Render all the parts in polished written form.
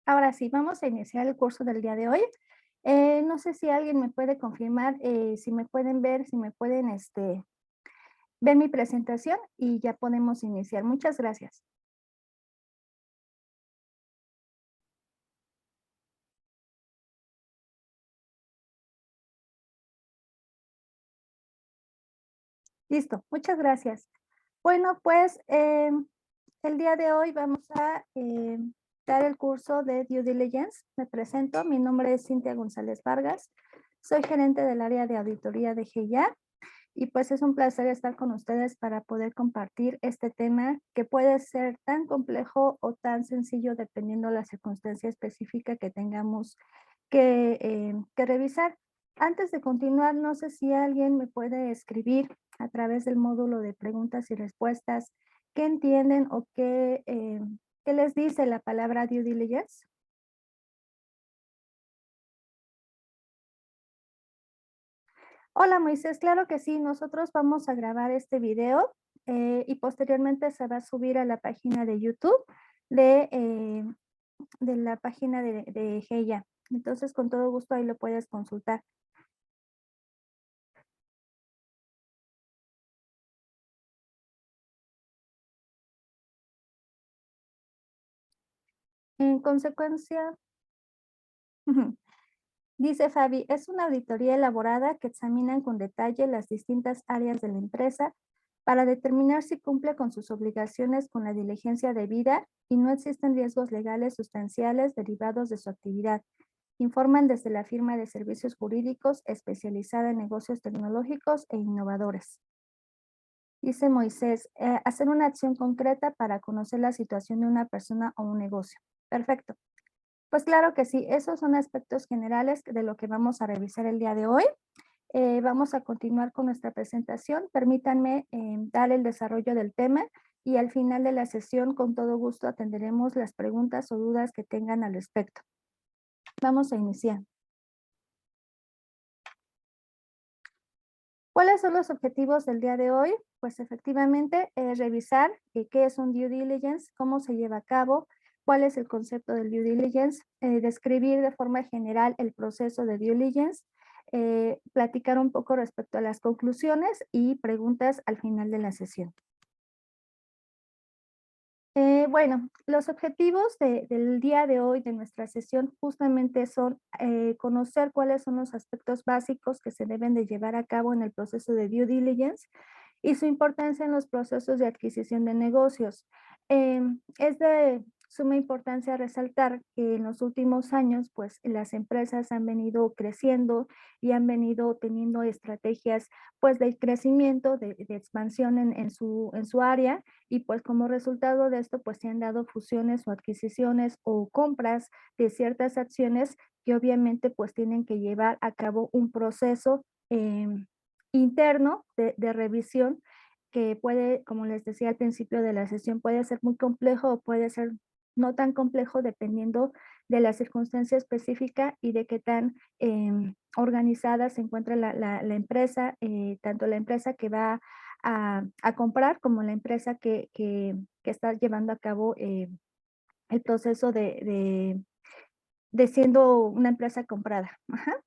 Ahora sí, vamos a iniciar el curso del día de hoy. No sé si alguien me puede confirmar, si me pueden ver, si me pueden ver mi presentación y ya podemos iniciar. Muchas gracias. Listo, muchas gracias. Bueno, pues el día de hoy vamos a dar el curso de Due Diligence. Me presento, mi nombre es Cintia González Vargas, soy gerente del área de auditoría de GIA. Y pues es un placer estar con ustedes para poder compartir este tema que puede ser tan complejo o tan sencillo dependiendo la circunstancia específica que tengamos que revisar. Antes de continuar, no sé si alguien me puede escribir a través del módulo de preguntas y respuestas qué entienden o qué les dice la palabra due diligence. Hola Moisés, claro que sí, nosotros vamos a grabar este video y posteriormente se va a subir a la página de YouTube de, eh, de la página de GEIA. Entonces, con todo gusto ahí lo puedes consultar. En consecuencia, dice Fabi, es una auditoría elaborada que examinan con detalle las distintas áreas de la empresa para determinar si cumple con sus obligaciones con la diligencia debida y no existen riesgos legales sustanciales derivados de su actividad. Informan desde la firma de servicios jurídicos especializada en negocios tecnológicos e innovadores. Dice Moisés, hacer una acción concreta para conocer la situación de una persona o un negocio. Perfecto. Pues claro que sí, esos son aspectos generales de lo que vamos a revisar el día de hoy. Vamos a continuar con nuestra presentación. Permítanme dar el desarrollo del tema y al final de la sesión con todo gusto atenderemos las preguntas o dudas que tengan al respecto. Vamos a iniciar. ¿Cuáles son los objetivos del día de hoy? Pues efectivamente revisar qué es un due diligence, cómo se lleva a cabo, cuál es el concepto del due diligence, describir de forma general el proceso de due diligence, platicar un poco respecto a las conclusiones y preguntas al final de la sesión. Bueno, los objetivos del día de hoy de nuestra sesión justamente son conocer cuáles son los aspectos básicos que se deben de llevar a cabo en el proceso de due diligence y su importancia en los procesos de adquisición de negocios. Es de suma importancia resaltar que en los últimos años, pues las empresas han venido creciendo y han venido teniendo estrategias pues de crecimiento, de expansión en su área y pues como resultado de esto pues se han dado fusiones o adquisiciones o compras de ciertas acciones que obviamente pues tienen que llevar a cabo un proceso interno de revisión que puede, como les decía al principio de la sesión, puede ser muy complejo o puede ser no tan complejo dependiendo de la circunstancia específica y de qué tan organizada se encuentra la empresa, tanto la empresa que va a comprar como la empresa que está llevando a cabo el proceso de siendo una empresa comprada. Ajá.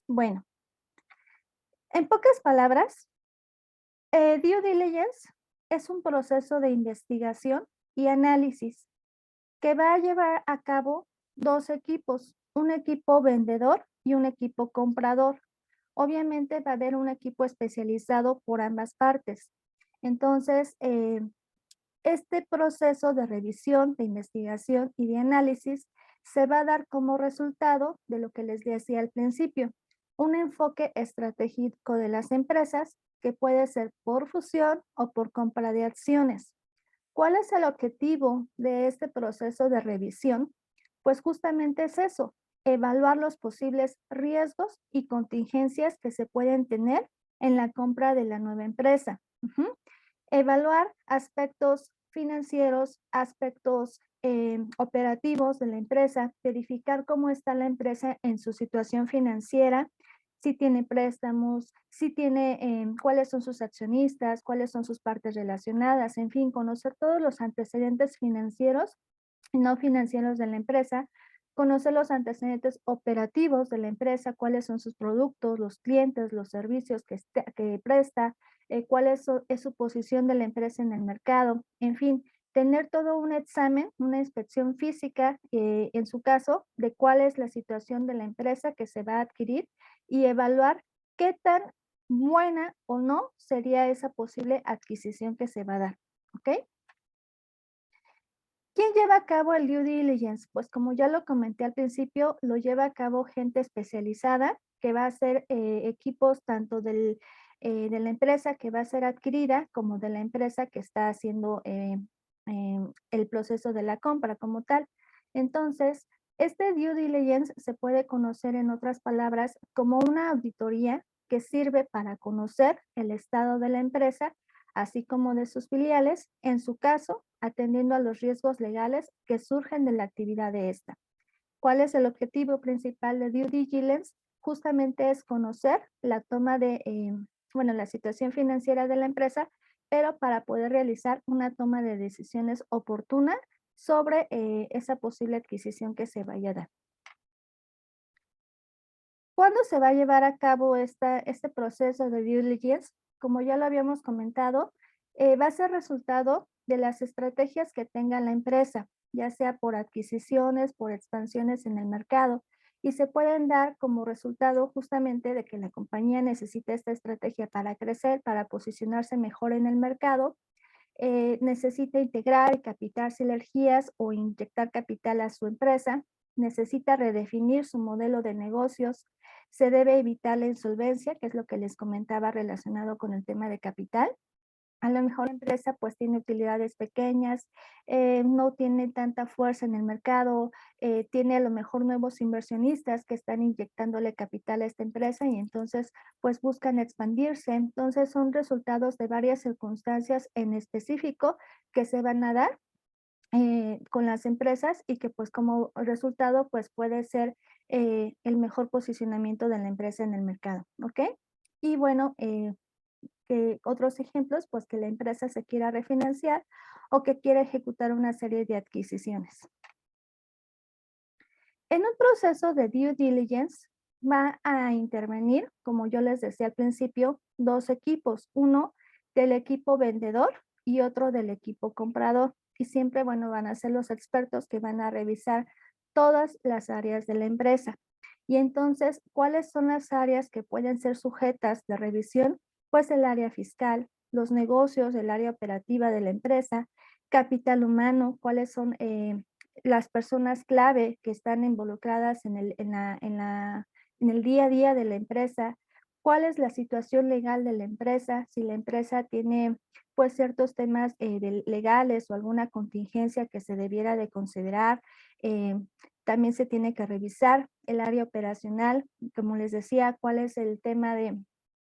Bueno, en pocas palabras, due diligence es un proceso de investigación y análisis que va a llevar a cabo dos equipos, un equipo vendedor y un equipo comprador. Obviamente va a haber un equipo especializado por ambas partes. Entonces, este proceso de revisión, de investigación y de análisis se va a dar como resultado de lo que les decía al principio, un enfoque estratégico de las empresas que puede ser por fusión o por compra de acciones. ¿Cuál es el objetivo de este proceso de revisión? Pues justamente es eso, evaluar los posibles riesgos y contingencias que se pueden tener en la compra de la nueva empresa. Evaluar aspectos financieros, aspectos operativos de la empresa, verificar cómo está la empresa en su situación financiera, si tiene préstamos, si tiene, cuáles son sus accionistas, cuáles son sus partes relacionadas, en fin, conocer todos los antecedentes financieros no financieros de la empresa, conocer los antecedentes operativos de la empresa, cuáles son sus productos, los clientes, los servicios que presta, es su posición de la empresa en el mercado, en fin, tener todo un examen, una inspección física, en su caso, de cuál es la situación de la empresa que se va a adquirir y evaluar qué tan buena o no sería esa posible adquisición que se va a dar, ¿ok? ¿Quién lleva a cabo el due diligence? Pues como ya lo comenté al principio, lo lleva a cabo gente especializada que va a ser equipos tanto de la empresa que va a ser adquirida como de la empresa que está haciendo el proceso de la compra como tal. Entonces, este due diligence se puede conocer en otras palabras como una auditoría que sirve para conocer el estado de la empresa así como de sus filiales, en su caso, atendiendo a los riesgos legales que surgen de la actividad de esta. ¿Cuál es el objetivo principal de due diligence? Justamente es conocer la toma de, la situación financiera de la empresa, pero para poder realizar una toma de decisiones oportuna sobre esa posible adquisición que se vaya a dar. ¿Cuándo se va a llevar a cabo este proceso de due diligence? Como ya lo habíamos comentado, va a ser resultado de las estrategias que tenga la empresa, ya sea por adquisiciones, por expansiones en el mercado, y se pueden dar como resultado justamente de que la compañía necesita esta estrategia para crecer, para posicionarse mejor en el mercado, necesita integrar y captar sinergias o inyectar capital a su empresa, necesita redefinir su modelo de negocios, se debe evitar la insolvencia, que es lo que les comentaba relacionado con el tema de capital. A lo mejor la empresa pues tiene utilidades pequeñas, no tiene tanta fuerza en el mercado, tiene a lo mejor nuevos inversionistas que están inyectándole capital a esta empresa y entonces pues buscan expandirse. Entonces son resultados de varias circunstancias en específico que se van a dar con las empresas y que pues como resultado pues puede ser el mejor posicionamiento de la empresa en el mercado, ¿ok? Y bueno, otros ejemplos, pues que la empresa se quiera refinanciar o que quiera ejecutar una serie de adquisiciones. En un proceso de due diligence va a intervenir, como yo les decía al principio, dos equipos, uno del equipo vendedor y otro del equipo comprador. Y siempre, bueno, van a ser los expertos que van a revisar todas las áreas de la empresa. Y entonces, ¿cuáles son las áreas que pueden ser sujetas de revisión? Pues el área fiscal, los negocios, el área operativa de la empresa, capital humano, cuáles son las personas clave que están involucradas en el día a día de la empresa, cuál es la situación legal de la empresa, si la empresa tiene pues ciertos temas legales o alguna contingencia que se debiera de considerar. También se tiene que revisar el área operacional, como les decía, cuál es el tema de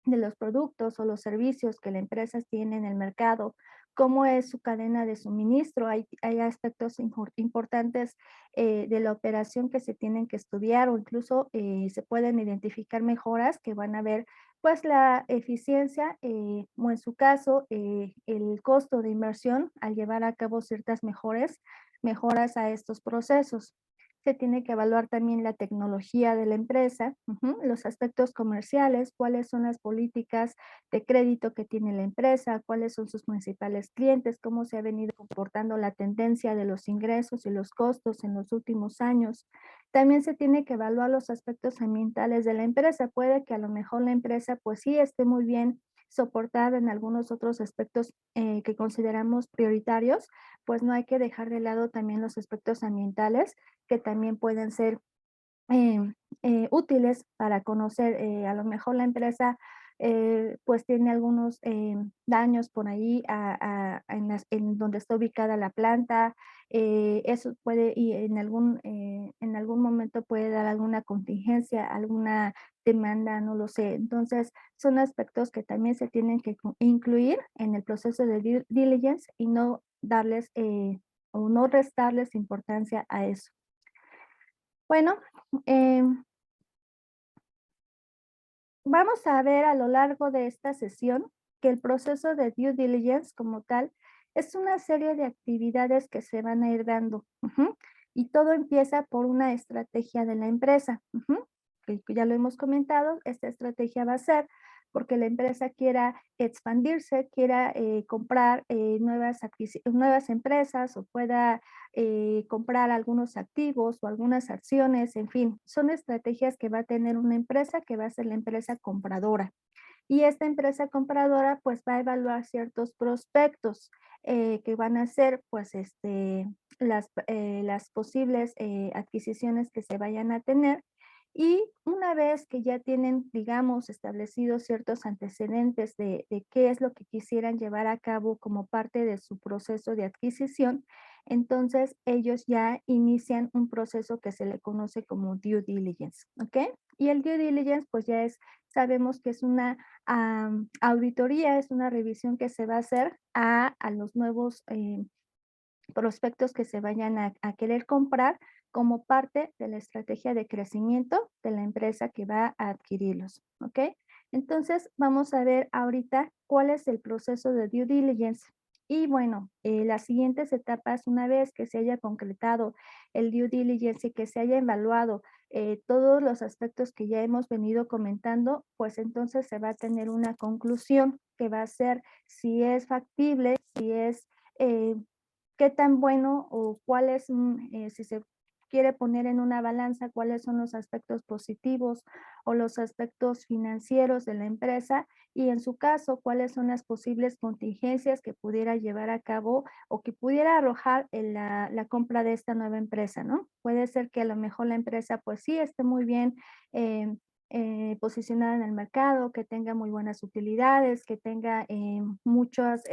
los productos o los servicios que la empresa tiene en el mercado, cómo es su cadena de suministro. Hay aspectos importantes de la operación que se tienen que estudiar o incluso se pueden identificar mejoras que van a ver pues la eficiencia o en su caso el costo de inversión al llevar a cabo ciertas mejoras a estos procesos. Se tiene que evaluar también la tecnología de la empresa, los aspectos comerciales, cuáles son las políticas de crédito que tiene la empresa, cuáles son sus principales clientes, cómo se ha venido comportando la tendencia de los ingresos y los costos en los últimos años. También se tiene que evaluar los aspectos ambientales de la empresa. Puede que a lo mejor la empresa pues sí esté muy bien soportada en algunos otros aspectos que consideramos prioritarios, pues no hay que dejar de lado también los aspectos ambientales que también pueden ser útiles para conocer, a lo mejor la empresa pues tiene algunos daños por ahí en donde está ubicada la planta, eso puede y en algún momento puede dar alguna contingencia, alguna demanda, no lo sé. Entonces, son aspectos que también se tienen que incluir en el proceso de due diligence y no darles o no restarles importancia a eso. Bueno, vamos a ver a lo largo de esta sesión que el proceso de due diligence como tal Es una serie de actividades que se van a ir dando. Y todo empieza por una estrategia de la empresa. Que ya lo hemos comentado, esta estrategia va a ser porque la empresa quiera expandirse, quiera comprar nuevas empresas o pueda comprar algunos activos o algunas acciones, en fin, son estrategias que va a tener una empresa que va a ser la empresa compradora. Y esta empresa compradora pues va a evaluar ciertos prospectos que van a ser pues las posibles adquisiciones que se vayan a tener. Y una vez que ya tienen, digamos, establecidos ciertos antecedentes de qué es lo que quisieran llevar a cabo como parte de su proceso de adquisición, entonces ellos ya inician un proceso que se le conoce como due diligence, ¿ok? Y el due diligence pues ya sabemos que es una auditoría, es una revisión que se va a hacer a los nuevos prospectos que se vayan a querer comprar como parte de la estrategia de crecimiento de la empresa que va a adquirirlos, ¿ok? Entonces, vamos a ver ahorita cuál es el proceso de due diligence. Y bueno, las siguientes etapas, una vez que se haya concretado el due diligence y que se haya evaluado todos los aspectos que ya hemos venido comentando, pues entonces se va a tener una conclusión que va a ser si es factible, si es eh, qué tan bueno o cuál es, si se quiere poner en una balanza, cuáles son los aspectos positivos o los aspectos financieros de la empresa y en su caso, cuáles son las posibles contingencias que pudiera llevar a cabo o que pudiera arrojar en la compra de esta nueva empresa, ¿no? Puede ser que a lo mejor la empresa pues sí esté muy bien posicionada en el mercado, que tenga muy buenas utilidades, que tenga muchas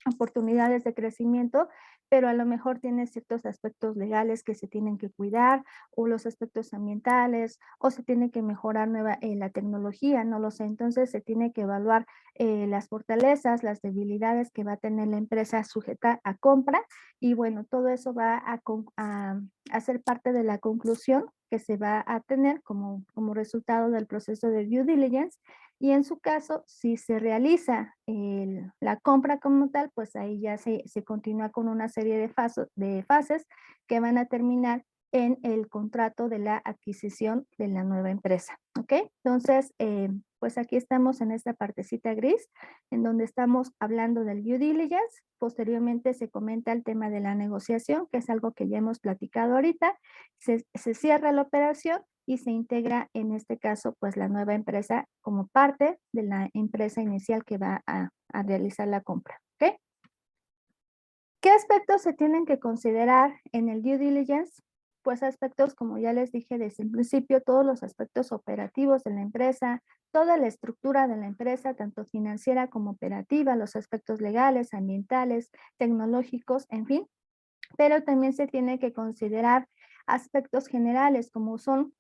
oportunidades de crecimiento, pero a lo mejor tiene ciertos aspectos legales que se tienen que cuidar o los aspectos ambientales o se tiene que mejorar la tecnología, no lo sé. Entonces se tiene que evaluar las fortalezas, las debilidades que va a tener la empresa sujeta a compra y bueno, todo eso va a ser parte de la conclusión que se va a tener como resultado del proceso de due diligence y en su caso, si se realiza la compra como tal, pues ahí ya se continúa con una serie de fases que van a terminar en el contrato de la adquisición de la nueva empresa. ¿Ok? Entonces, pues aquí estamos en esta partecita gris, en donde estamos hablando del due diligence. Posteriormente se comenta el tema de la negociación, que es algo que ya hemos platicado ahorita. Se cierra la operación y se integra en este caso pues la nueva empresa como parte de la empresa inicial que va a realizar la compra. ¿Ok? ¿Qué aspectos se tienen que considerar en el due diligence? Pues aspectos, como ya les dije desde el principio, todos los aspectos operativos de la empresa, toda la estructura de la empresa, tanto financiera como operativa, los aspectos legales, ambientales, tecnológicos, en fin, pero también se tiene que considerar aspectos generales como son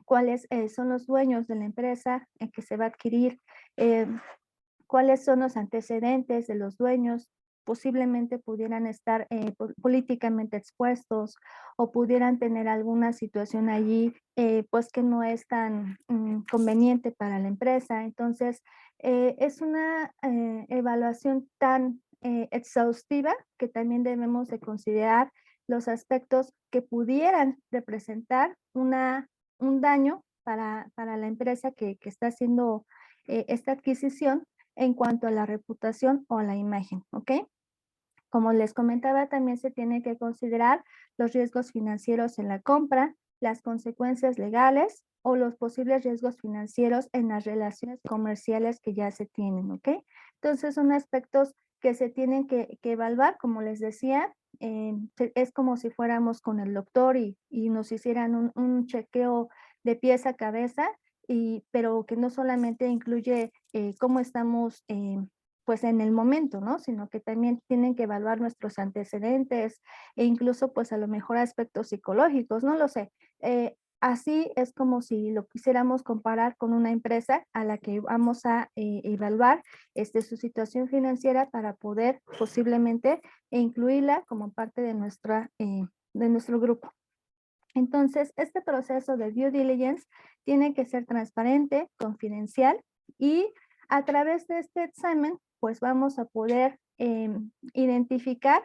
cuáles son los dueños de la empresa en que se va a adquirir, eh, cuáles son los antecedentes de los dueños, posiblemente pudieran estar políticamente expuestos o pudieran tener alguna situación allí pues que no es tan conveniente para la empresa. Entonces, es una evaluación tan exhaustiva que también debemos de considerar los aspectos que pudieran representar un daño para la empresa que está haciendo esta adquisición en cuanto a la reputación o la imagen, ¿ok? Como les comentaba, también se tiene que considerar los riesgos financieros en la compra, las consecuencias legales o los posibles riesgos financieros en las relaciones comerciales que ya se tienen, ¿ok? Entonces son aspectos que se tienen que evaluar, como les decía, es como si fuéramos con el doctor y nos hicieran un chequeo de pies a cabeza, pero que no solamente incluye cómo estamos pues en el momento, ¿no? Sino que también tienen que evaluar nuestros antecedentes e incluso pues a lo mejor aspectos psicológicos, no lo sé. Así es como si lo quisiéramos comparar con una empresa a la que vamos a evaluar su situación financiera para poder posiblemente incluirla como parte de nuestro grupo. Entonces, este proceso de due diligence tiene que ser transparente, confidencial y a través de este examen pues vamos a poder identificar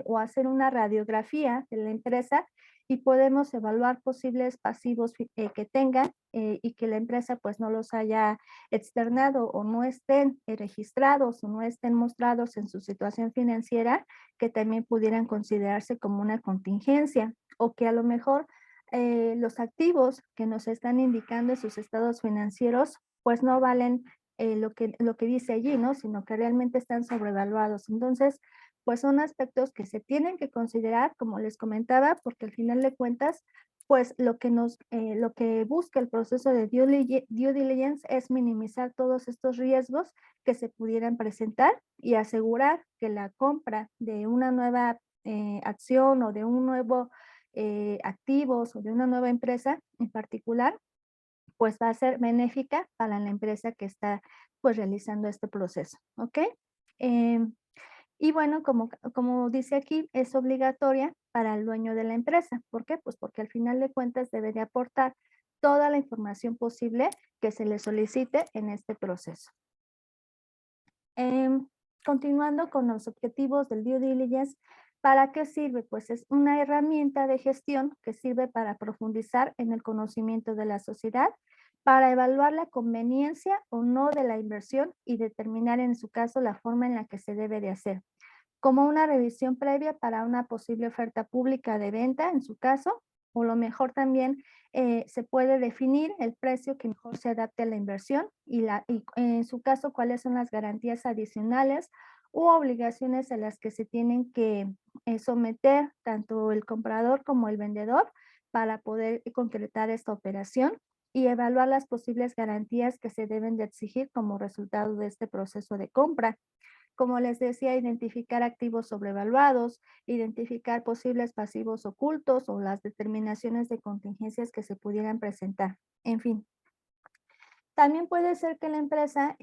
o hacer una radiografía de la empresa y podemos evaluar posibles pasivos que tengan y que la empresa pues no los haya externado o no estén registrados o no estén mostrados en su situación financiera, que también pudieran considerarse como una contingencia o que a lo mejor los activos que nos están indicando en sus estados financieros pues no valen lo que dice allí, ¿no? Sino que realmente están sobrevaluados. Entonces, pues son aspectos que se tienen que considerar, como les comentaba, porque al final de cuentas, pues lo que busca el proceso de due diligence es minimizar todos estos riesgos que se pudieran presentar y asegurar que la compra de una nueva acción o de un nuevo activos o de una nueva empresa en particular, pues va a ser benéfica para la empresa que está pues realizando este proceso, ¿ok? Em, y bueno, como dice aquí, es obligatoria para el dueño de la empresa. ¿Por qué? Pues porque al final de cuentas debe de aportar toda la información posible que se le solicite en este proceso. Em, Continuando con los objetivos del due diligence, ¿para qué sirve? Pues es una herramienta de gestión que sirve para profundizar en el conocimiento de la sociedad, para evaluar la conveniencia o no de la inversión y determinar en su caso la forma en la que se debe de hacer, como una revisión previa para una posible oferta pública de venta en su caso, o lo mejor también se puede definir el precio que mejor se adapte a la inversión y en su caso cuáles son las garantías adicionales u obligaciones a las que se tienen que someter tanto el comprador como el vendedor para poder concretar esta operación y evaluar las posibles garantías que se deben de exigir como resultado de este proceso de compra. Como les decía, identificar activos sobrevaluados, identificar posibles pasivos ocultos o las determinaciones de contingencias que se pudieran presentar. En fin, también puede ser que la empresa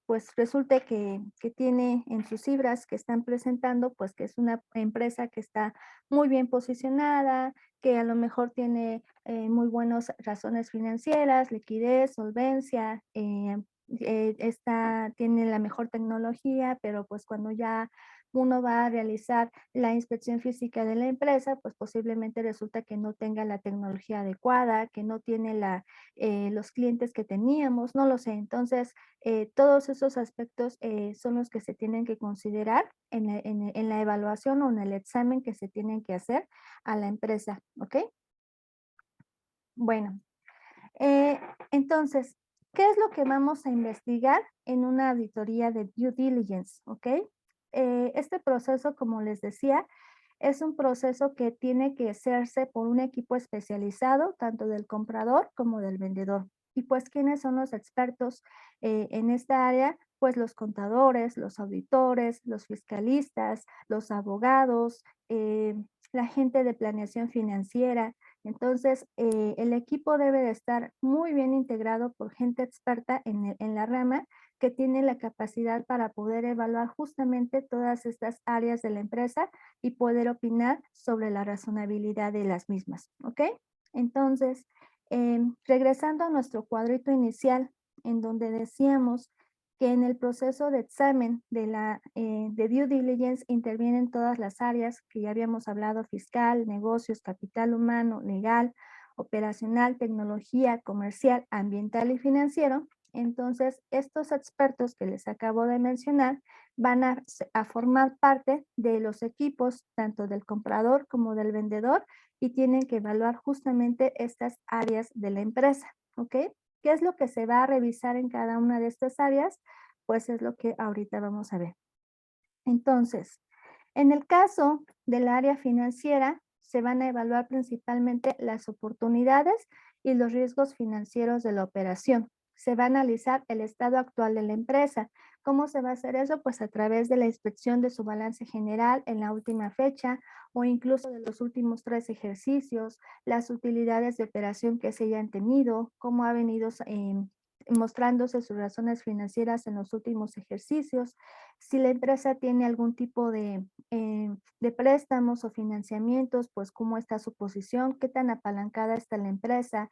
pues resulte que tiene en sus cifras que están presentando, pues que es una empresa que está muy bien posicionada, que a lo mejor tiene muy buenas razones financieras, liquidez, solvencia, tiene la mejor tecnología, pero pues cuando ya uno va a realizar la inspección física de la empresa, pues posiblemente resulta que no tenga la tecnología adecuada, que no tiene los clientes que teníamos, no lo sé. Entonces, todos esos aspectos son los que se tienen que considerar en la evaluación o en el examen que se tienen que hacer a la empresa, ¿ok? Bueno, eh, entonces, ¿qué es lo que vamos a investigar en una auditoría de due diligence? ¿Ok? Este proceso, como les decía, es un proceso que tiene que hacerse por un equipo especializado, tanto del comprador como del vendedor. Y pues, ¿quiénes son los expertos en esta área? Pues los contadores, los auditores, los fiscalistas, los abogados, la gente de planeación financiera. Entonces, el equipo debe de estar muy bien integrado por gente experta en la rama que tiene la capacidad para poder evaluar justamente todas estas áreas de la empresa y poder opinar sobre la razonabilidad de las mismas, ¿ok? Entonces, regresando a nuestro cuadrito inicial, en donde decíamos que en el proceso de examen de due diligence intervienen todas las áreas que ya habíamos hablado: fiscal, negocios, capital humano, legal, operacional, tecnología, comercial, ambiental y financiero. Entonces, estos expertos que les acabo de mencionar van a formar parte de los equipos tanto del comprador como del vendedor y tienen que evaluar justamente estas áreas de la empresa, ¿ok? ¿Qué es lo que se va a revisar en cada una de estas áreas? Pues es lo que ahorita vamos a ver. Entonces, en el caso del área financiera, se van a evaluar principalmente las oportunidades y los riesgos financieros de la operación. Se va a analizar el estado actual de la empresa. ¿Cómo se va a hacer eso? Pues a través de la inspección de su balance general en la última fecha o incluso de los últimos 3 ejercicios, las utilidades de operación que se hayan tenido, cómo ha venido mostrándose sus razones financieras en los últimos ejercicios, si la empresa tiene algún tipo de préstamos o financiamientos, pues cómo está su posición, qué tan apalancada está la empresa,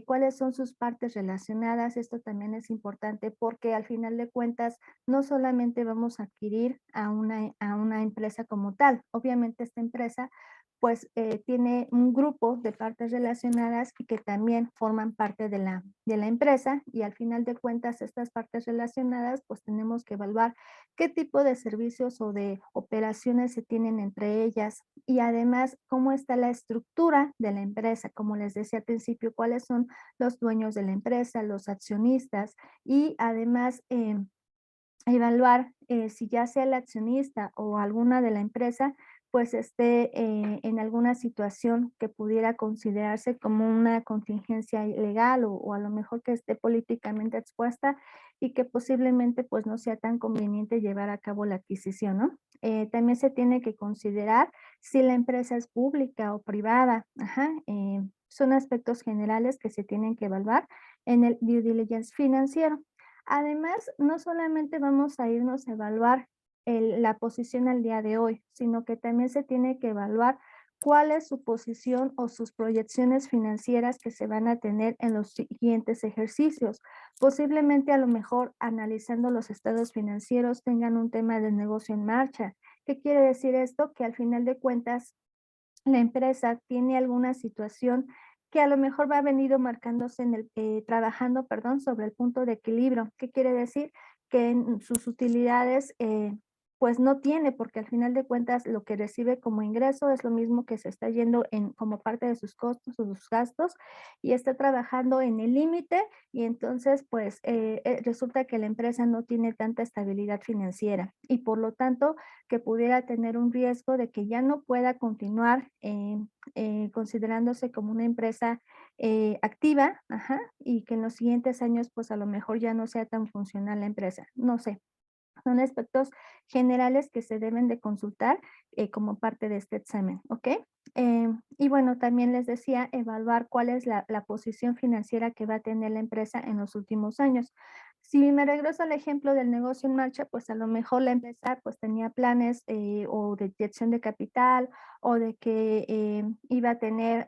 cuáles son sus partes relacionadas. Esto también es importante porque al final de cuentas no solamente vamos a adquirir a una empresa como tal. Obviamente esta empresa pues tiene un grupo de partes relacionadas y que también forman parte de la empresa, y al final de cuentas estas partes relacionadas pues tenemos que evaluar qué tipo de servicios o de operaciones se tienen entre ellas, y además cómo está la estructura de la empresa, como les decía al principio, cuáles son los dueños de la empresa, los accionistas, y además evaluar si ya sea el accionista o alguna de la empresa, pues esté en alguna situación que pudiera considerarse como una contingencia legal, o a lo mejor que esté políticamente expuesta y que posiblemente pues no sea tan conveniente llevar a cabo la adquisición, ¿no? También se tiene que considerar si la empresa es pública o privada. Ajá, son aspectos generales que se tienen que evaluar en el due diligence financiero. Además, no solamente vamos a irnos a evaluar la posición al día de hoy, sino que también se tiene que evaluar cuál es su posición o sus proyecciones financieras que se van a tener en los siguientes ejercicios. Posiblemente a lo mejor analizando los estados financieros tengan un tema de negocio en marcha. ¿Qué quiere decir esto? Que al final de cuentas la empresa tiene alguna situación que a lo mejor va venido marcándose en el, trabajando, perdón, sobre el punto de equilibrio. ¿Qué quiere decir? Que en sus utilidades, pues no tiene, porque al final de cuentas lo que recibe como ingreso es lo mismo que se está yendo en, como parte de sus costos o sus gastos, y está trabajando en el límite, y entonces pues resulta que la empresa no tiene tanta estabilidad financiera y por lo tanto que pudiera tener un riesgo de que ya no pueda continuar considerándose como una empresa activa, ajá, y que en los siguientes años pues a lo mejor ya no sea tan funcional la empresa. No sé, son aspectos generales que se deben de consultar como parte de este examen, ¿ok? Y bueno, también les decía, evaluar cuál es la posición financiera que va a tener la empresa en los últimos años. Si me regreso al ejemplo del negocio en marcha, pues a lo mejor la empresa pues tenía planes o de inyección de capital, o de que iba a tener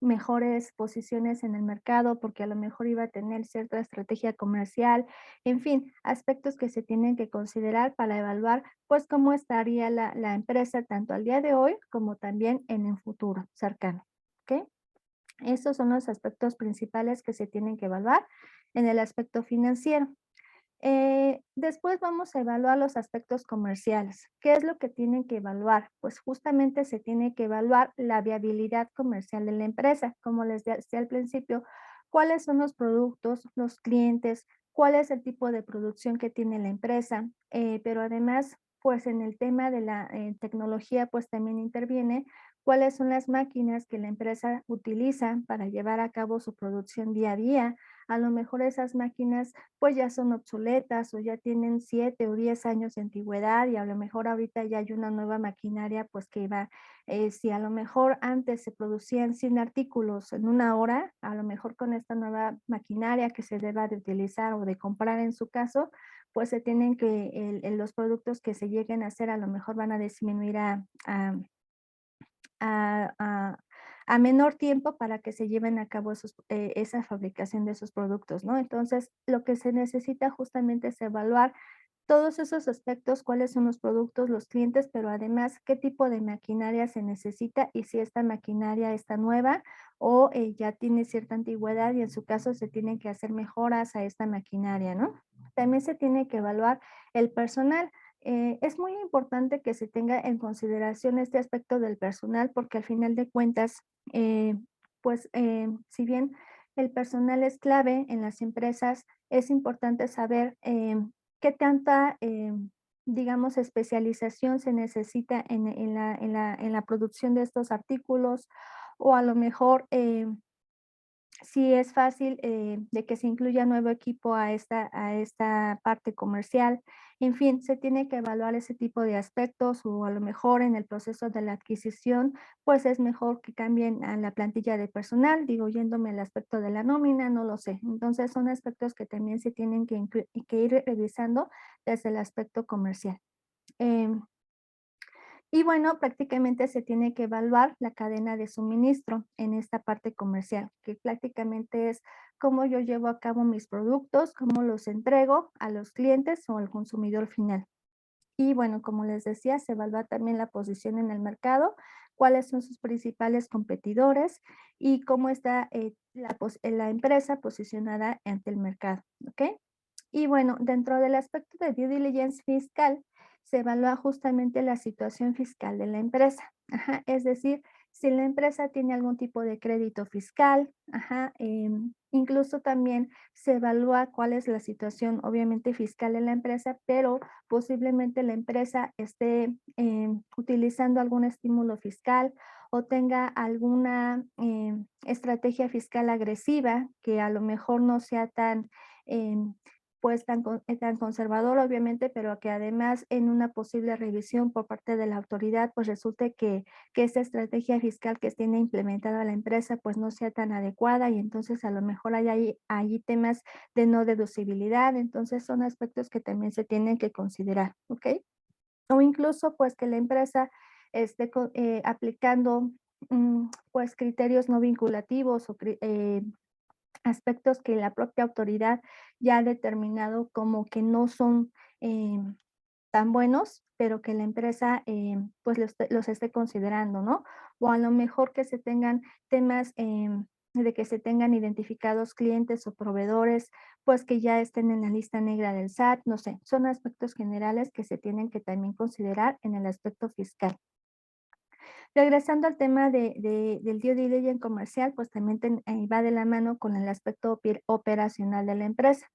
mejores posiciones en el mercado porque a lo mejor iba a tener cierta estrategia comercial. En fin, aspectos que se tienen que considerar para evaluar, pues, cómo estaría la empresa tanto al día de hoy como también en el futuro cercano, ¿ok? Estos son los aspectos principales que se tienen que evaluar en el aspecto financiero. Después vamos a evaluar los aspectos comerciales. ¿Qué es lo que tienen que evaluar? Pues justamente se tiene que evaluar la viabilidad comercial de la empresa. Como les decía al principio, cuáles son los productos, los clientes, cuál es el tipo de producción que tiene la empresa, pero además, pues en el tema de la tecnología, pues también interviene cuáles son las máquinas que la empresa utiliza para llevar a cabo su producción día a día. A lo mejor esas máquinas pues ya son obsoletas o ya tienen 7 o 10 años de antigüedad, y a lo mejor ahorita ya hay una nueva maquinaria pues que va, si a lo mejor antes se producían 100 artículos en una hora, a lo mejor con esta nueva maquinaria que se deba de utilizar o de comprar en su caso, pues se tienen que, los productos que se lleguen a hacer a lo mejor van a disminuir a, a- a menor tiempo para que se lleven a cabo esos, esa fabricación de esos productos, ¿no? Entonces, lo que se necesita justamente es evaluar todos esos aspectos, cuáles son los productos, los clientes, pero además qué tipo de maquinaria se necesita y si esta maquinaria está nueva o ya tiene cierta antigüedad y en su caso se tienen que hacer mejoras a esta maquinaria, ¿no? También se tiene que evaluar el personal. Es muy importante que se tenga en consideración este aspecto del personal porque al final de cuentas, pues si bien el personal es clave en las empresas, es importante saber qué tanta, digamos, especialización se necesita en la producción de estos artículos, o a lo mejor si es fácil de que se incluya nuevo equipo a esta parte comercial. En fin, se tiene que evaluar ese tipo de aspectos, o a lo mejor en el proceso de la adquisición, pues es mejor que cambien a la plantilla de personal, digo, yéndome al aspecto de la nómina, no lo sé. Entonces son aspectos que también se tienen que ir revisando desde el aspecto comercial. Em, Y bueno, prácticamente se tiene que evaluar la cadena de suministro en esta parte comercial, que prácticamente es cómo yo llevo a cabo mis productos, cómo los entrego a los clientes o al consumidor final. Y bueno, como les decía, se evalúa también la posición en el mercado, cuáles son sus principales competidores y cómo está la empresa posicionada ante el mercado, ¿ok? Y bueno, dentro del aspecto de due diligence fiscal, se evalúa justamente la situación fiscal de la empresa. Ajá, es decir, si la empresa tiene algún tipo de crédito fiscal, ajá, incluso también se evalúa cuál es la situación, obviamente, fiscal de la empresa, pero posiblemente la empresa esté utilizando algún estímulo fiscal o tenga alguna estrategia fiscal agresiva que a lo mejor no sea tan em, pues tan conservador, obviamente, pero que además en una posible revisión por parte de la autoridad, pues resulte que esa estrategia fiscal que tiene implementada la empresa, pues no sea tan adecuada y entonces a lo mejor hay ahí temas de no deducibilidad, entonces son aspectos que también se tienen que considerar, ¿ok? O incluso, pues, que la empresa esté aplicando, pues, criterios no vinculativos o aspectos que la propia autoridad ya ha determinado como que no son, tan buenos, pero que la empresa, pues, los esté considerando, ¿no? O a lo mejor que se tengan temas, de que se tengan identificados clientes o proveedores, pues, que ya estén en la lista negra del SAT, no sé, son aspectos generales que se tienen que también considerar en el aspecto fiscal. Regresando al tema del due diligence comercial, pues también va de la mano con el aspecto operacional de la empresa.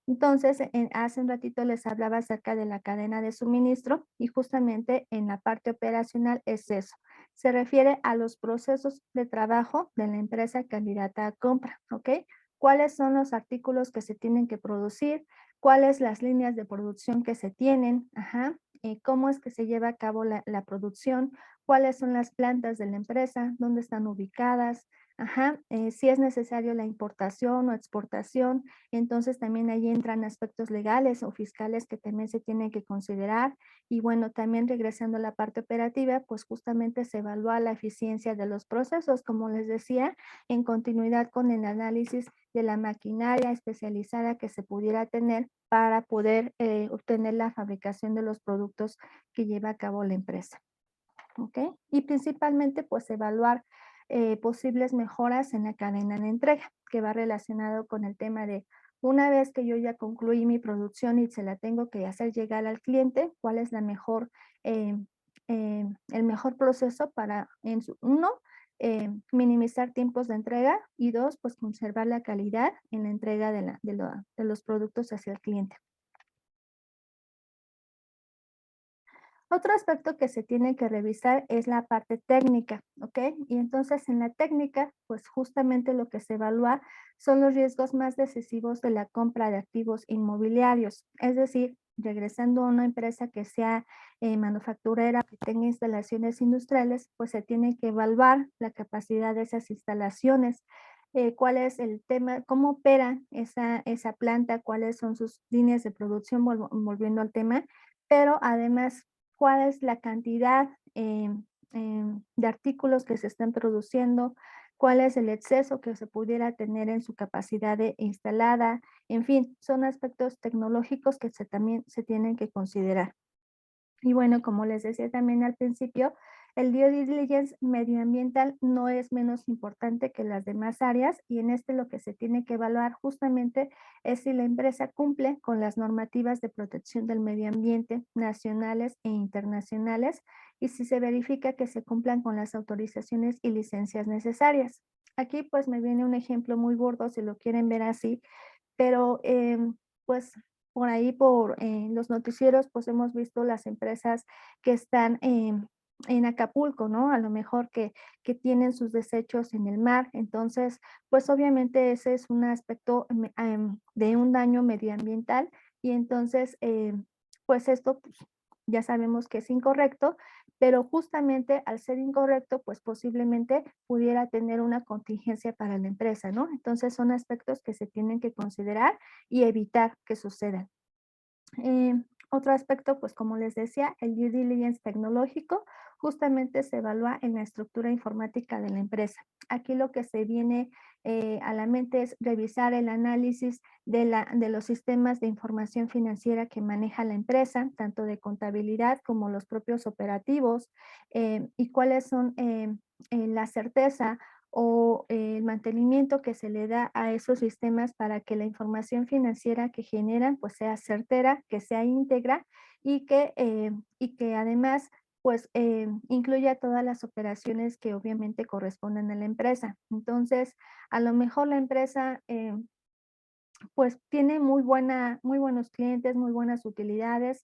Entonces, hace un ratito les hablaba acerca de la cadena de suministro y justamente en la parte operacional es eso. Se refiere a los procesos de trabajo de la empresa candidata a compra, ¿ok? ¿Cuáles son los artículos que se tienen que producir? ¿Cuáles las líneas de producción que se tienen? Ajá. ¿Cómo es que se lleva a cabo la producción? ¿Cuáles son las plantas de la empresa? ¿Dónde están ubicadas? Ajá. Si es necesario la importación o exportación, entonces también ahí entran aspectos legales o fiscales que también se tienen que considerar. Y bueno, también regresando a la parte operativa, pues justamente se evalúa la eficiencia de los procesos, como les decía, en continuidad con el análisis de la maquinaria especializada que se pudiera tener para poder obtener la fabricación de los productos que lleva a cabo la empresa. ¿Ok? Y principalmente, pues evaluar posibles mejoras en la cadena de entrega, que va relacionado con el tema de una vez que yo ya concluí mi producción y se la tengo que hacer llegar al cliente, cuál es la mejor, eh, el mejor proceso para, uno, minimizar tiempos de entrega y dos, pues conservar la calidad en la entrega de los productos hacia el cliente. Otro aspecto que se tiene que revisar es la parte técnica, ¿ok? Y entonces en la técnica, pues justamente lo que se evalúa son los riesgos más decisivos de la compra de activos inmobiliarios. Es decir, regresando a una empresa que sea manufacturera, que tenga instalaciones industriales, pues se tiene que evaluar la capacidad de esas instalaciones. ¿Cuál es el tema? ¿Cómo opera esa planta? ¿Cuáles son sus líneas de producción? Volviendo al tema, pero además cuál es la cantidad de artículos que se están produciendo, cuál es el exceso que se pudiera tener en su capacidad de instalada, en fin, son aspectos tecnológicos que también se tienen que considerar. Y bueno, como les decía también al principio, el due diligence medioambiental no es menos importante que las demás áreas y en este lo que se tiene que evaluar justamente es si la empresa cumple con las normativas de protección del medio ambiente nacionales e internacionales y si se verifica que se cumplan con las autorizaciones y licencias necesarias. Aquí pues me viene un ejemplo muy gordo si lo quieren ver así, pero pues por ahí, por los noticieros, pues hemos visto las empresas que están en Acapulco, ¿no? A lo mejor que tienen sus desechos en el mar. Entonces, pues obviamente ese es un aspecto de un daño medioambiental y entonces, pues esto pues, ya sabemos que es incorrecto, pero justamente al ser incorrecto, pues posiblemente pudiera tener una contingencia para la empresa, ¿no? Entonces son aspectos que se tienen que considerar y evitar que sucedan. Eh, Otro aspecto, pues como les decía, el due diligence tecnológico justamente se evalúa en la estructura informática de la empresa. Aquí lo que se viene a la mente es revisar el análisis de los sistemas de información financiera que maneja la empresa, tanto de contabilidad como los propios operativos, y cuáles son la certeza o el mantenimiento que se le da a esos sistemas para que la información financiera que generan pues sea certera, que sea íntegra y que además pues incluya todas las operaciones que obviamente corresponden a la empresa. Entonces, a lo mejor la empresa pues tiene muy buenos clientes, muy buenas utilidades,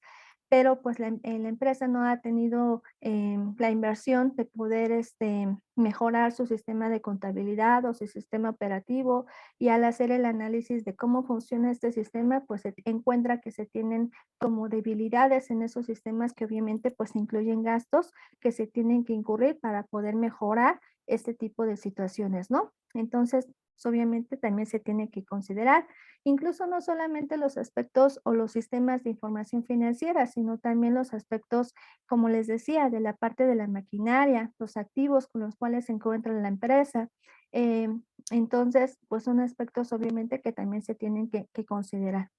pero pues la empresa no ha tenido la inversión de poder mejorar su sistema de contabilidad o su sistema operativo, y al hacer el análisis de cómo funciona este sistema, pues se encuentra que se tienen como debilidades en esos sistemas que obviamente pues incluyen gastos que se tienen que incurrir para poder mejorar este tipo de situaciones, ¿no? Entonces, pues, obviamente también se tiene que considerar. Incluso no solamente los aspectos o los sistemas de información financiera, sino también los aspectos, como les decía, de la parte de la maquinaria, los activos con los cuales se encuentra la empresa. Entonces, pues son aspectos obviamente que también se tienen que considerar.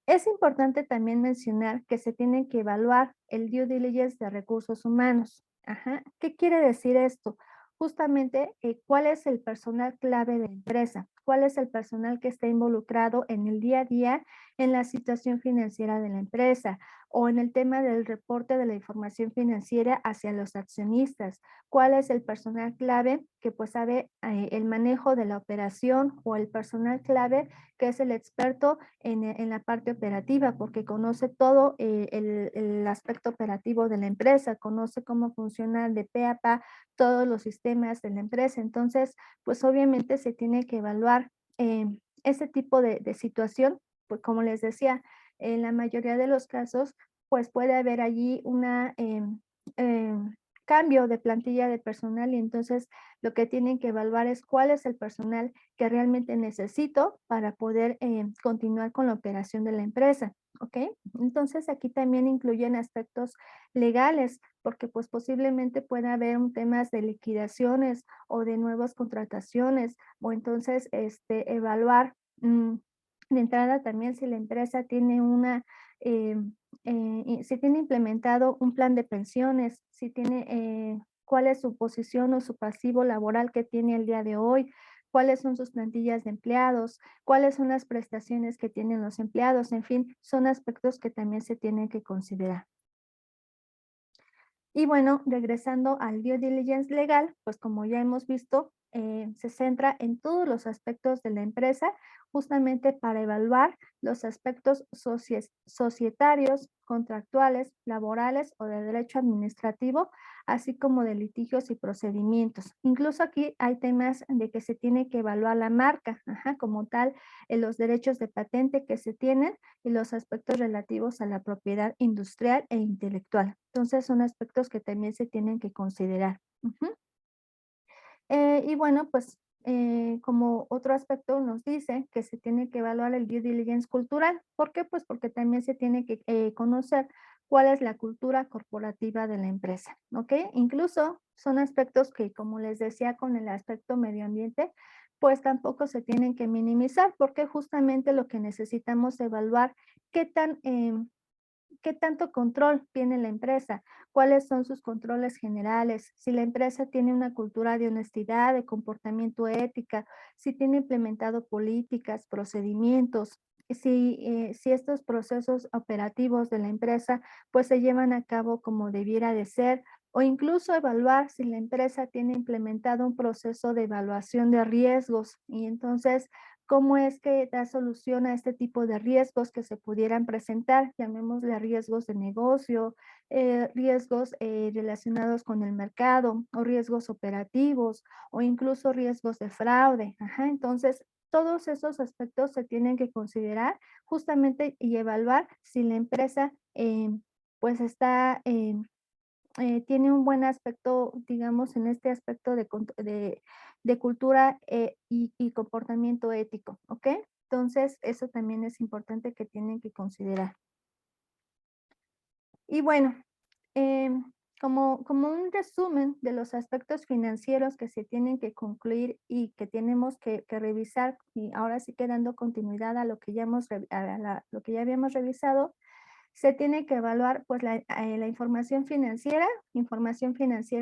Es importante también mencionar que se tiene que evaluar el due diligence de recursos humanos. Ajá. ¿Qué quiere decir esto? Justamente, ¿cuál es el personal clave de la empresa? ¿Cuál es el personal que está involucrado en el día a día en la situación financiera de la empresa o en el tema del reporte de la información financiera hacia los accionistas? ¿Cuál es el personal clave que pues sabe el manejo de la operación, o el personal clave que es el experto en la parte operativa, porque conoce todo el aspecto operativo de la empresa, conoce cómo funciona de pe a pa todos los sistemas de la empresa? Entonces, pues obviamente se tiene que evaluar ese tipo de situación, pues como les decía, en la mayoría de los casos, pues puede haber allí una cambio de plantilla de personal, y entonces lo que tienen que evaluar es cuál es el personal que realmente necesito para poder continuar con la operación de la empresa, ¿ok? Entonces aquí también incluyen aspectos legales, porque pues posiblemente pueda haber un temas de liquidaciones o de nuevas contrataciones, o entonces evaluar de entrada también si la empresa tiene eh, si tiene implementado un plan de pensiones, si tiene cuál es su posición o su pasivo laboral que tiene el día de hoy, cuáles son sus plantillas de empleados, cuáles son las prestaciones que tienen los empleados, en fin, son aspectos que también se tienen que considerar. Y bueno, regresando al due diligence legal, pues como ya hemos visto, se centra en todos los aspectos de la empresa, justamente para evaluar los aspectos societarios, contractuales, laborales o de derecho administrativo, así como de litigios y procedimientos. Incluso aquí hay temas de que se tiene que evaluar la marca, ajá, como tal, los derechos de patente que se tienen y los aspectos relativos a la propiedad industrial e intelectual. Entonces, son aspectos que también se tienen que considerar. Ujú. Y bueno, pues como otro aspecto nos dice que se tiene que evaluar el due diligence cultural. ¿Por qué? Pues porque también se tiene que conocer cuál es la cultura corporativa de la empresa, ¿ok? Incluso son aspectos que, como les decía, con el aspecto medio ambiente, pues tampoco se tienen que minimizar, porque justamente lo que necesitamos evaluar qué tan ¿qué tanto control tiene la empresa? ¿Cuáles son sus controles generales? Si la empresa tiene una cultura de honestidad, de comportamiento ética, si tiene implementado políticas, procedimientos, si estos procesos operativos de la empresa pues se llevan a cabo como debiera de ser, o incluso evaluar si la empresa tiene implementado un proceso de evaluación de riesgos, y entonces cómo es que da solución a este tipo de riesgos que se pudieran presentar, llamémosle riesgos de negocio, riesgos relacionados con el mercado, o riesgos operativos, o incluso riesgos de fraude. Ajá, entonces, todos esos aspectos se tienen que considerar justamente y evaluar si la empresa pues está tiene un buen aspecto, digamos, en este aspecto de cultura y comportamiento ético, ¿ok? Entonces, eso también es importante que tienen que considerar. Y bueno, em, como un resumen de los aspectos financieros que se tienen que concluir y que tenemos que revisar, y ahora sí que dando continuidad a lo que ya hemos lo que ya habíamos revisado, se tiene que evaluar pues la información financiera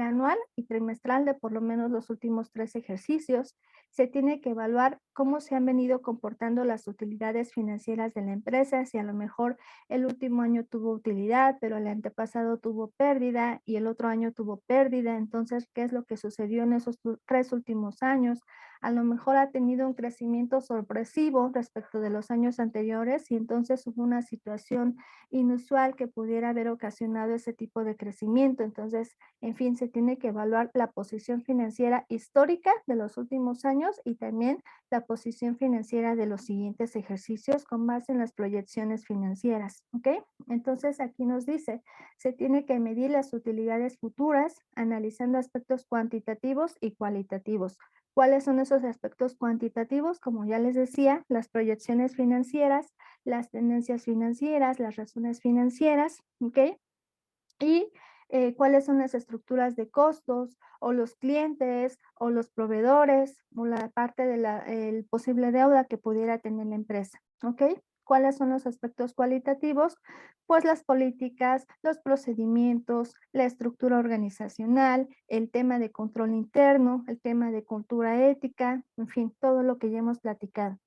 anual y trimestral de por lo menos los últimos 3 ejercicios. Se tiene que evaluar cómo se han venido comportando las utilidades financieras de la empresa, si a lo mejor el último año tuvo utilidad, pero el antepasado tuvo pérdida y el otro año tuvo pérdida. Entonces, ¿qué es lo que sucedió en esos 3 últimos años? A lo mejor ha tenido un crecimiento sorpresivo respecto de los años anteriores y entonces hubo una situación inusual que pudiera haber ocasionado ese tipo de crecimiento. Entonces, en fin, se tiene que evaluar la posición financiera histórica de los últimos años y también la posición financiera de los siguientes ejercicios con base en las proyecciones financieras, ¿ok? Entonces, aquí nos dice, se tiene que medir las utilidades futuras analizando aspectos cuantitativos y cualitativos. ¿Cuáles son esos aspectos cuantitativos? Como ya les decía, las proyecciones financieras, las tendencias financieras, las razones financieras, ¿ok? Y cuáles son las estructuras de costos o los clientes o los proveedores o la parte de el posible deuda que pudiera tener la empresa, ¿ok? ¿Cuáles son los aspectos cualitativos? Pues las políticas, los procedimientos, la estructura organizacional, el tema de control interno, el tema de cultura ética, en fin, todo lo que ya hemos platicado.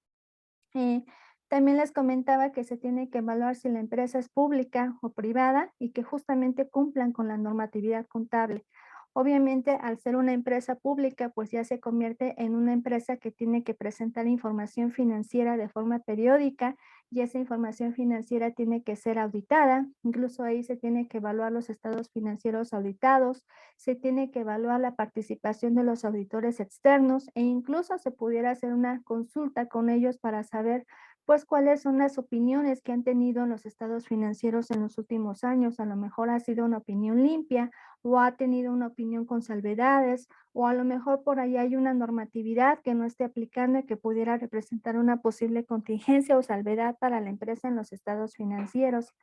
Eh, También les comentaba que se tiene que evaluar si la empresa es pública o privada y que justamente cumplan con la normatividad contable. Obviamente, al ser una empresa pública, pues ya se convierte en una empresa que tiene que presentar información financiera de forma periódica y esa información financiera tiene que ser auditada. Incluso ahí se tiene que evaluar los estados financieros auditados, se tiene que evaluar la participación de los auditores externos e incluso se pudiera hacer una consulta con ellos para saber pues cuáles son las opiniones que han tenido en los estados financieros en los últimos años. A lo mejor ha sido una opinión limpia o ha tenido una opinión con salvedades o a lo mejor por ahí hay una normatividad que no esté aplicando y que pudiera representar una posible contingencia o salvedad para la empresa en los estados financieros.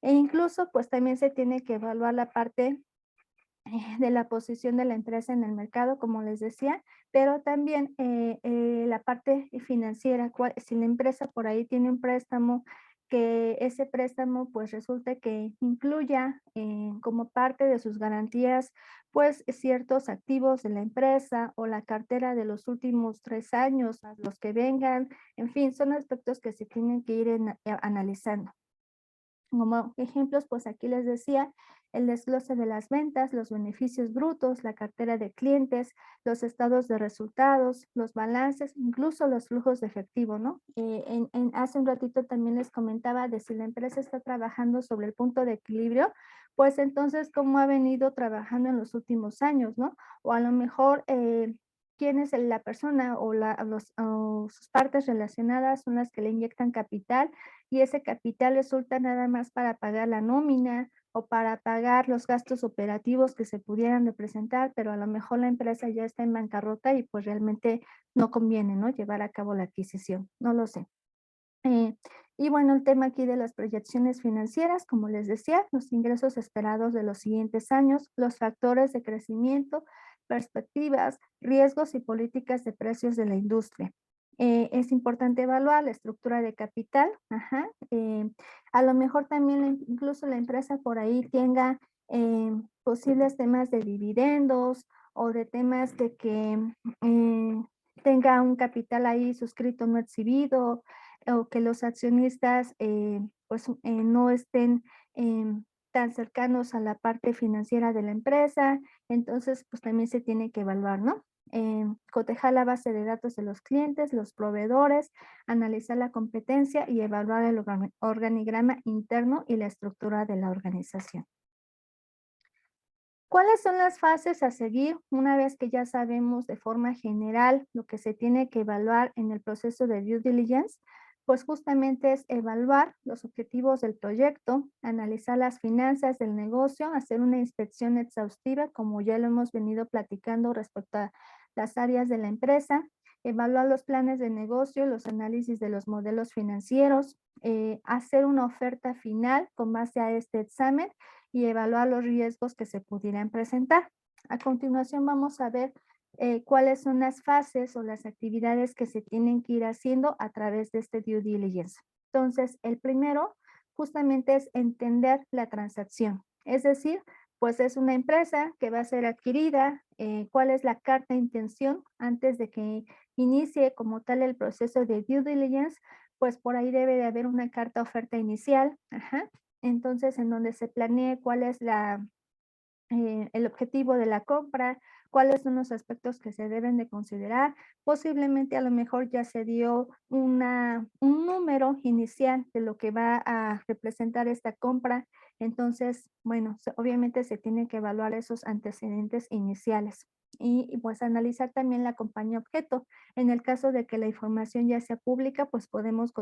E incluso pues también se tiene que evaluar la parte de la posición de la empresa en el mercado, como les decía, pero también la parte financiera, si la empresa por ahí tiene un préstamo, que ese préstamo pues resulte que incluya como parte de sus garantías pues ciertos activos de la empresa o la cartera de los últimos 3 años, más los que vengan, en fin, son aspectos que se tienen que ir analizando. Como ejemplos, pues aquí les decía el desglose de las ventas, los beneficios brutos, la cartera de clientes, los estados de resultados, los balances, incluso los flujos de efectivo, ¿no? Hace un ratito también les comentaba de si la empresa está trabajando sobre el punto de equilibrio, pues entonces cómo ha venido trabajando en los últimos años, ¿no? O a lo mejor quién es la persona o sus partes relacionadas son las que le inyectan capital y ese capital resulta nada más para pagar la nómina o para pagar los gastos operativos que se pudieran representar, pero a lo mejor la empresa ya está en bancarrota y pues realmente no conviene, ¿no? Llevar a cabo la adquisición, no lo sé. Eh, y bueno, el tema aquí de las proyecciones financieras, como les decía, los ingresos esperados de los siguientes años, los factores de crecimiento, perspectivas, riesgos y políticas de precios de la industria. Es importante evaluar la estructura de capital, ajá, a lo mejor también incluso la empresa por ahí tenga posibles temas de dividendos o de temas de que tenga un capital ahí suscrito no exhibido, o que los accionistas pues no estén tan cercanos a la parte financiera de la empresa, entonces pues también se tiene que evaluar, ¿no? Cotejar la base de datos de los clientes, los proveedores, analizar la competencia y evaluar el organigrama interno y la estructura de la organización. ¿Cuáles son las fases a seguir una vez que ya sabemos de forma general lo que se tiene que evaluar en el proceso de due diligence? Pues justamente es evaluar los objetivos del proyecto, analizar las finanzas del negocio, hacer una inspección exhaustiva, como ya lo hemos venido platicando respecto a las áreas de la empresa, evaluar los planes de negocio, los análisis de los modelos financieros, hacer una oferta final con base a este examen y evaluar los riesgos que se pudieran presentar. A continuación vamos a ver cuáles son las fases o las actividades que se tienen que ir haciendo a través de este due diligence. Entonces, el primero justamente es entender la transacción, es decir, pues es una empresa que va a ser adquirida, cuál es la carta de intención antes de que inicie como tal el proceso de due diligence, pues por ahí debe de haber una carta oferta inicial, ajá. Entonces, en donde se planee cuál es el objetivo de la compra, cuáles son los aspectos que se deben de considerar. Posiblemente a lo mejor ya se dio un número inicial de lo que va a representar esta compra. Entonces, bueno, obviamente se tiene que evaluar esos antecedentes iniciales. Y pues analizar también la compañía objeto. En el caso de que la información ya sea pública, pues podemos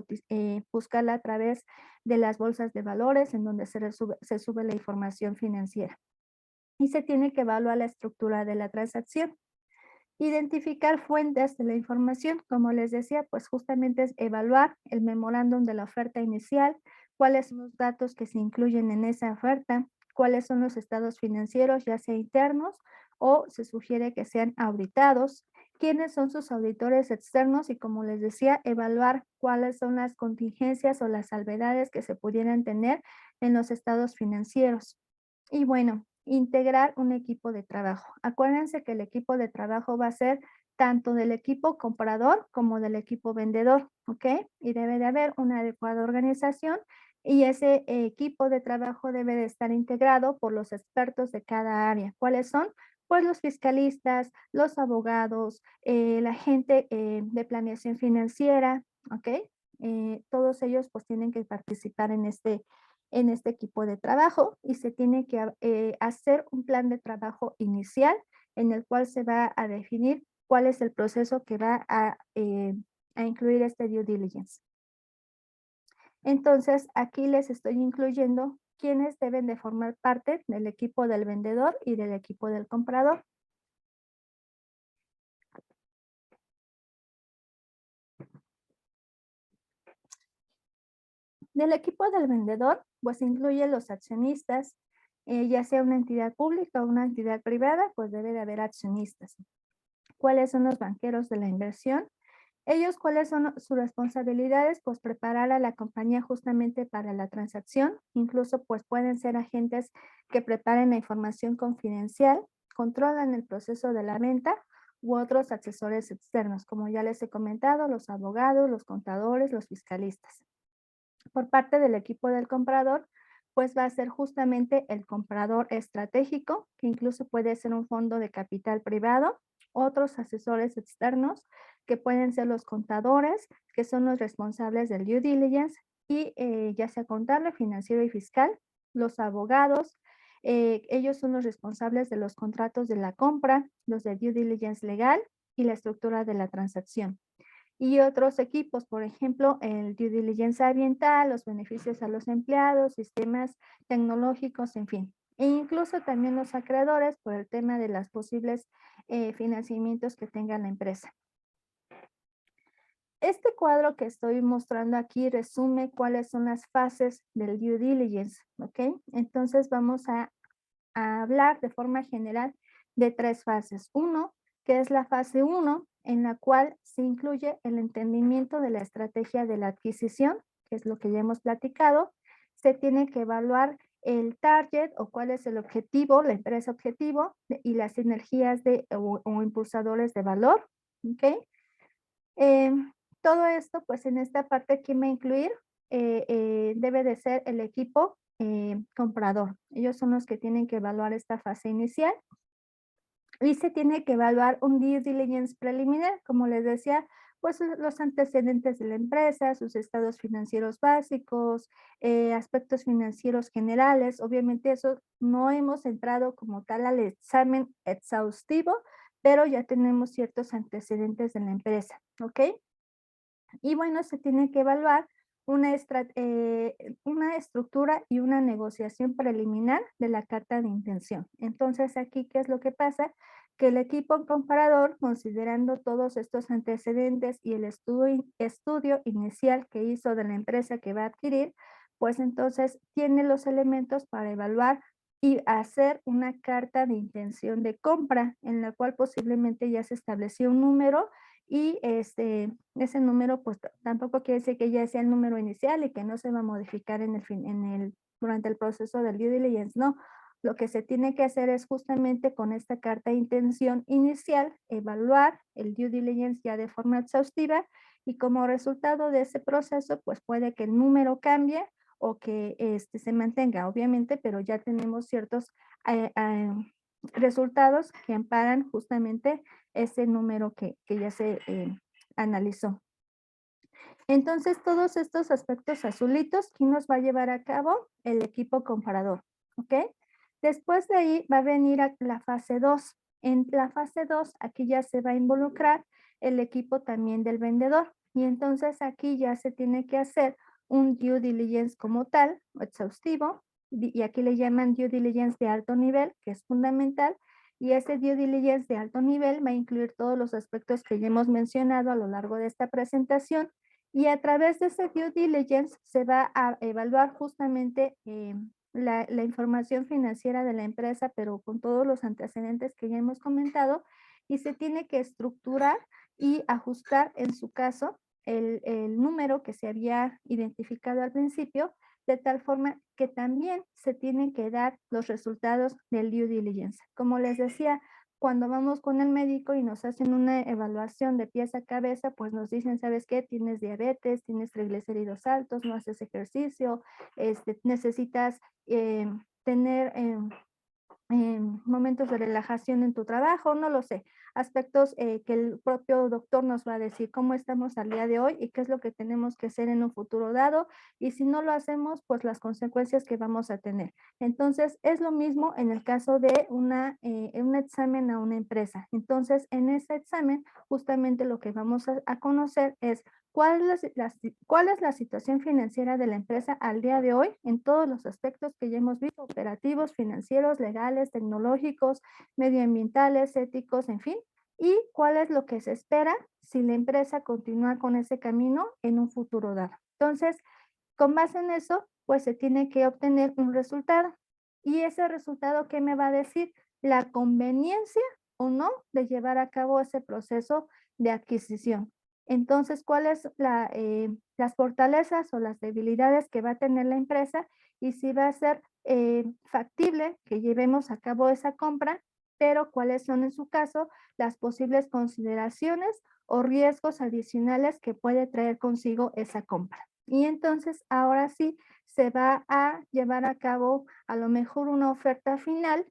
buscarla a través de las bolsas de valores en donde se sube la información financiera y se tiene que evaluar la estructura de la transacción. Identificar fuentes de la información, como les decía, pues justamente es evaluar el memorándum de la oferta inicial, cuáles son los datos que se incluyen en esa oferta, cuáles son los estados financieros, ya sea internos o se sugiere que sean auditados, quiénes son sus auditores externos y como les decía, evaluar cuáles son las contingencias o las salvedades que se pudieran tener en los estados financieros. Y bueno, integrar un equipo de trabajo. Acuérdense que el equipo de trabajo va a ser tanto del equipo comprador como del equipo vendedor, ¿ok? Y debe de haber una adecuada organización y ese equipo de trabajo debe de estar integrado por los expertos de cada área. ¿Cuáles son? Pues los fiscalistas, los abogados, la gente de planeación financiera, ¿ok? Todos ellos pues tienen que participar en este equipo de trabajo y se tiene que hacer un plan de trabajo inicial en el cual se va a definir cuál es el proceso que va a incluir este due diligence. Entonces, aquí les estoy incluyendo quiénes deben de formar parte del equipo del vendedor y del equipo del comprador. Del equipo del vendedor, pues incluye los accionistas, ya sea una entidad pública o una entidad privada, pues debe de haber accionistas. ¿Cuáles son los banqueros de la inversión? Ellos, ¿cuáles son sus responsabilidades? Pues preparar a la compañía justamente para la transacción. Incluso pues pueden ser agentes que preparen la información confidencial, controlan el proceso de la venta u otros asesores externos, como ya les he comentado, los abogados, los contadores, los fiscalistas. Por parte del equipo del comprador, pues va a ser justamente el comprador estratégico, que incluso puede ser un fondo de capital privado, otros asesores externos, que pueden ser los contadores, que son los responsables del due diligence, y ya sea contable, financiero y fiscal, los abogados, ellos son los responsables de los contratos de la compra, los de due diligence legal y la estructura de la transacción y otros equipos, por ejemplo, el due diligence ambiental, los beneficios a los empleados, sistemas tecnológicos, en fin. E incluso también los acreedores por el tema de las posibles financiamientos que tenga la empresa. Este cuadro que estoy mostrando aquí resume cuáles son las fases del due diligence, ¿ok? Entonces vamos a hablar de forma general de tres fases. Uno, que es la fase 1, en la cual se incluye el entendimiento de la estrategia de la adquisición, que es lo que ya hemos platicado. Se tiene que evaluar el target o cuál es el objetivo, la empresa objetivo y las sinergias o impulsadores de valor. ¿Okay? Todo esto, pues en esta parte, ¿quién va a incluir? Debe de ser el equipo comprador. Ellos son los que tienen que evaluar esta fase inicial y se tiene que evaluar un due diligence preliminar, como les decía, pues los antecedentes de la empresa, sus estados financieros básicos, aspectos financieros generales. Obviamente eso no hemos entrado como tal al examen exhaustivo, pero ya tenemos ciertos antecedentes de la empresa, ¿ok? Y bueno, se tiene que evaluar una estructura y una negociación preliminar de la carta de intención. Entonces, aquí, ¿qué es lo que pasa? Que el equipo comparador, considerando todos estos antecedentes y el estudio inicial que hizo de la empresa que va a adquirir, pues entonces tiene los elementos para evaluar y hacer una carta de intención de compra, en la cual posiblemente ya se estableció un número y ese número pues tampoco quiere decir que ya sea el número inicial y que no se va a modificar durante el proceso del due diligence, no. Lo que se tiene que hacer es justamente con esta carta de intención inicial, evaluar el due diligence ya de forma exhaustiva y como resultado de ese proceso, pues puede que el número cambie o que se mantenga, obviamente, pero ya tenemos ciertos resultados que amparan justamente ese número que ya se analizó. Entonces, todos estos aspectos azulitos, ¿quién nos va a llevar a cabo? El equipo comprador, ¿ok? Después de ahí va a venir a la fase 2. En la fase 2, aquí ya se va a involucrar el equipo también del vendedor. Y entonces aquí ya se tiene que hacer un due diligence como tal, exhaustivo, y aquí le llaman due diligence de alto nivel, que es fundamental, y ese due diligence de alto nivel va a incluir todos los aspectos que ya hemos mencionado a lo largo de esta presentación, y a través de ese due diligence se va a evaluar justamente la información financiera de la empresa, pero con todos los antecedentes que ya hemos comentado, y se tiene que estructurar y ajustar en su caso el número que se había identificado al principio, de tal forma que también se tienen que dar los resultados del due diligence. Como les decía, cuando vamos con el médico y nos hacen una evaluación de pies a cabeza, pues nos dicen, ¿sabes qué? Tienes diabetes, tienes triglicéridos altos, no haces ejercicio, necesitas tener momentos de relajación en tu trabajo, no lo sé, aspectos que el propio doctor nos va a decir cómo estamos al día de hoy y qué es lo que tenemos que hacer en un futuro dado, y si no lo hacemos, pues las consecuencias que vamos a tener. Entonces, es lo mismo en el caso de un examen a una empresa. Entonces, en ese examen, justamente lo que vamos a conocer es cuál es la situación financiera de la empresa al día de hoy en todos los aspectos que ya hemos visto, operativos, financieros, legales, tecnológicos, medioambientales, éticos, en fin, y cuál es lo que se espera si la empresa continúa con ese camino en un futuro dado. Entonces, con base en eso, pues se tiene que obtener un resultado. Y ese resultado, ¿qué me va a decir? La conveniencia o no de llevar a cabo ese proceso de adquisición. Entonces, ¿cuáles las fortalezas o las debilidades que va a tener la empresa? Y si va a ser factible que llevemos a cabo esa compra, pero cuáles son en su caso las posibles consideraciones o riesgos adicionales que puede traer consigo esa compra. Y entonces ahora sí se va a llevar a cabo a lo mejor una oferta final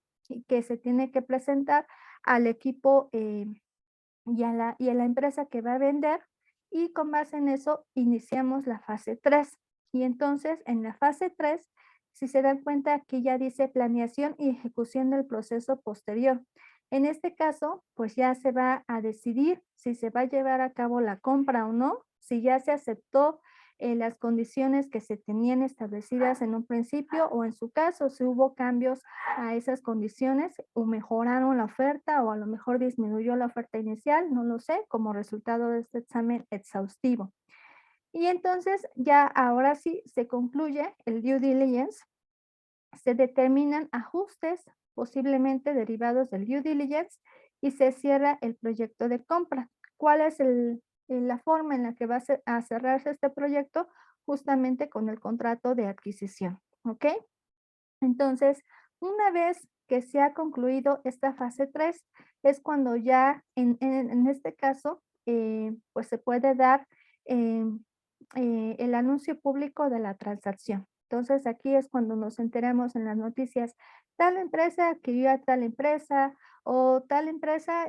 que se tiene que presentar al equipo y a la empresa que va a vender, y con base en eso iniciamos la fase 3. Y entonces en la fase 3, si se dan cuenta, aquí ya dice planeación y ejecución del proceso posterior. En este caso, pues ya se va a decidir si se va a llevar a cabo la compra o no, si ya se aceptó las condiciones que se tenían establecidas en un principio, o en su caso, si hubo cambios a esas condiciones o mejoraron la oferta o a lo mejor disminuyó la oferta inicial, no lo sé, como resultado de este examen exhaustivo. Y entonces ya ahora sí se concluye el due diligence, se determinan ajustes posiblemente derivados del due diligence y se cierra el proyecto de compra. ¿Cuál es la forma en la que va a cerrarse este proyecto? Justamente con el contrato de adquisición, ¿ok? Entonces, una vez que se ha concluido esta fase 3, es cuando ya en este caso, pues se puede dar el anuncio público de la transacción. Entonces, aquí es cuando nos enteramos en las noticias, tal empresa adquirió a tal empresa o tal empresa,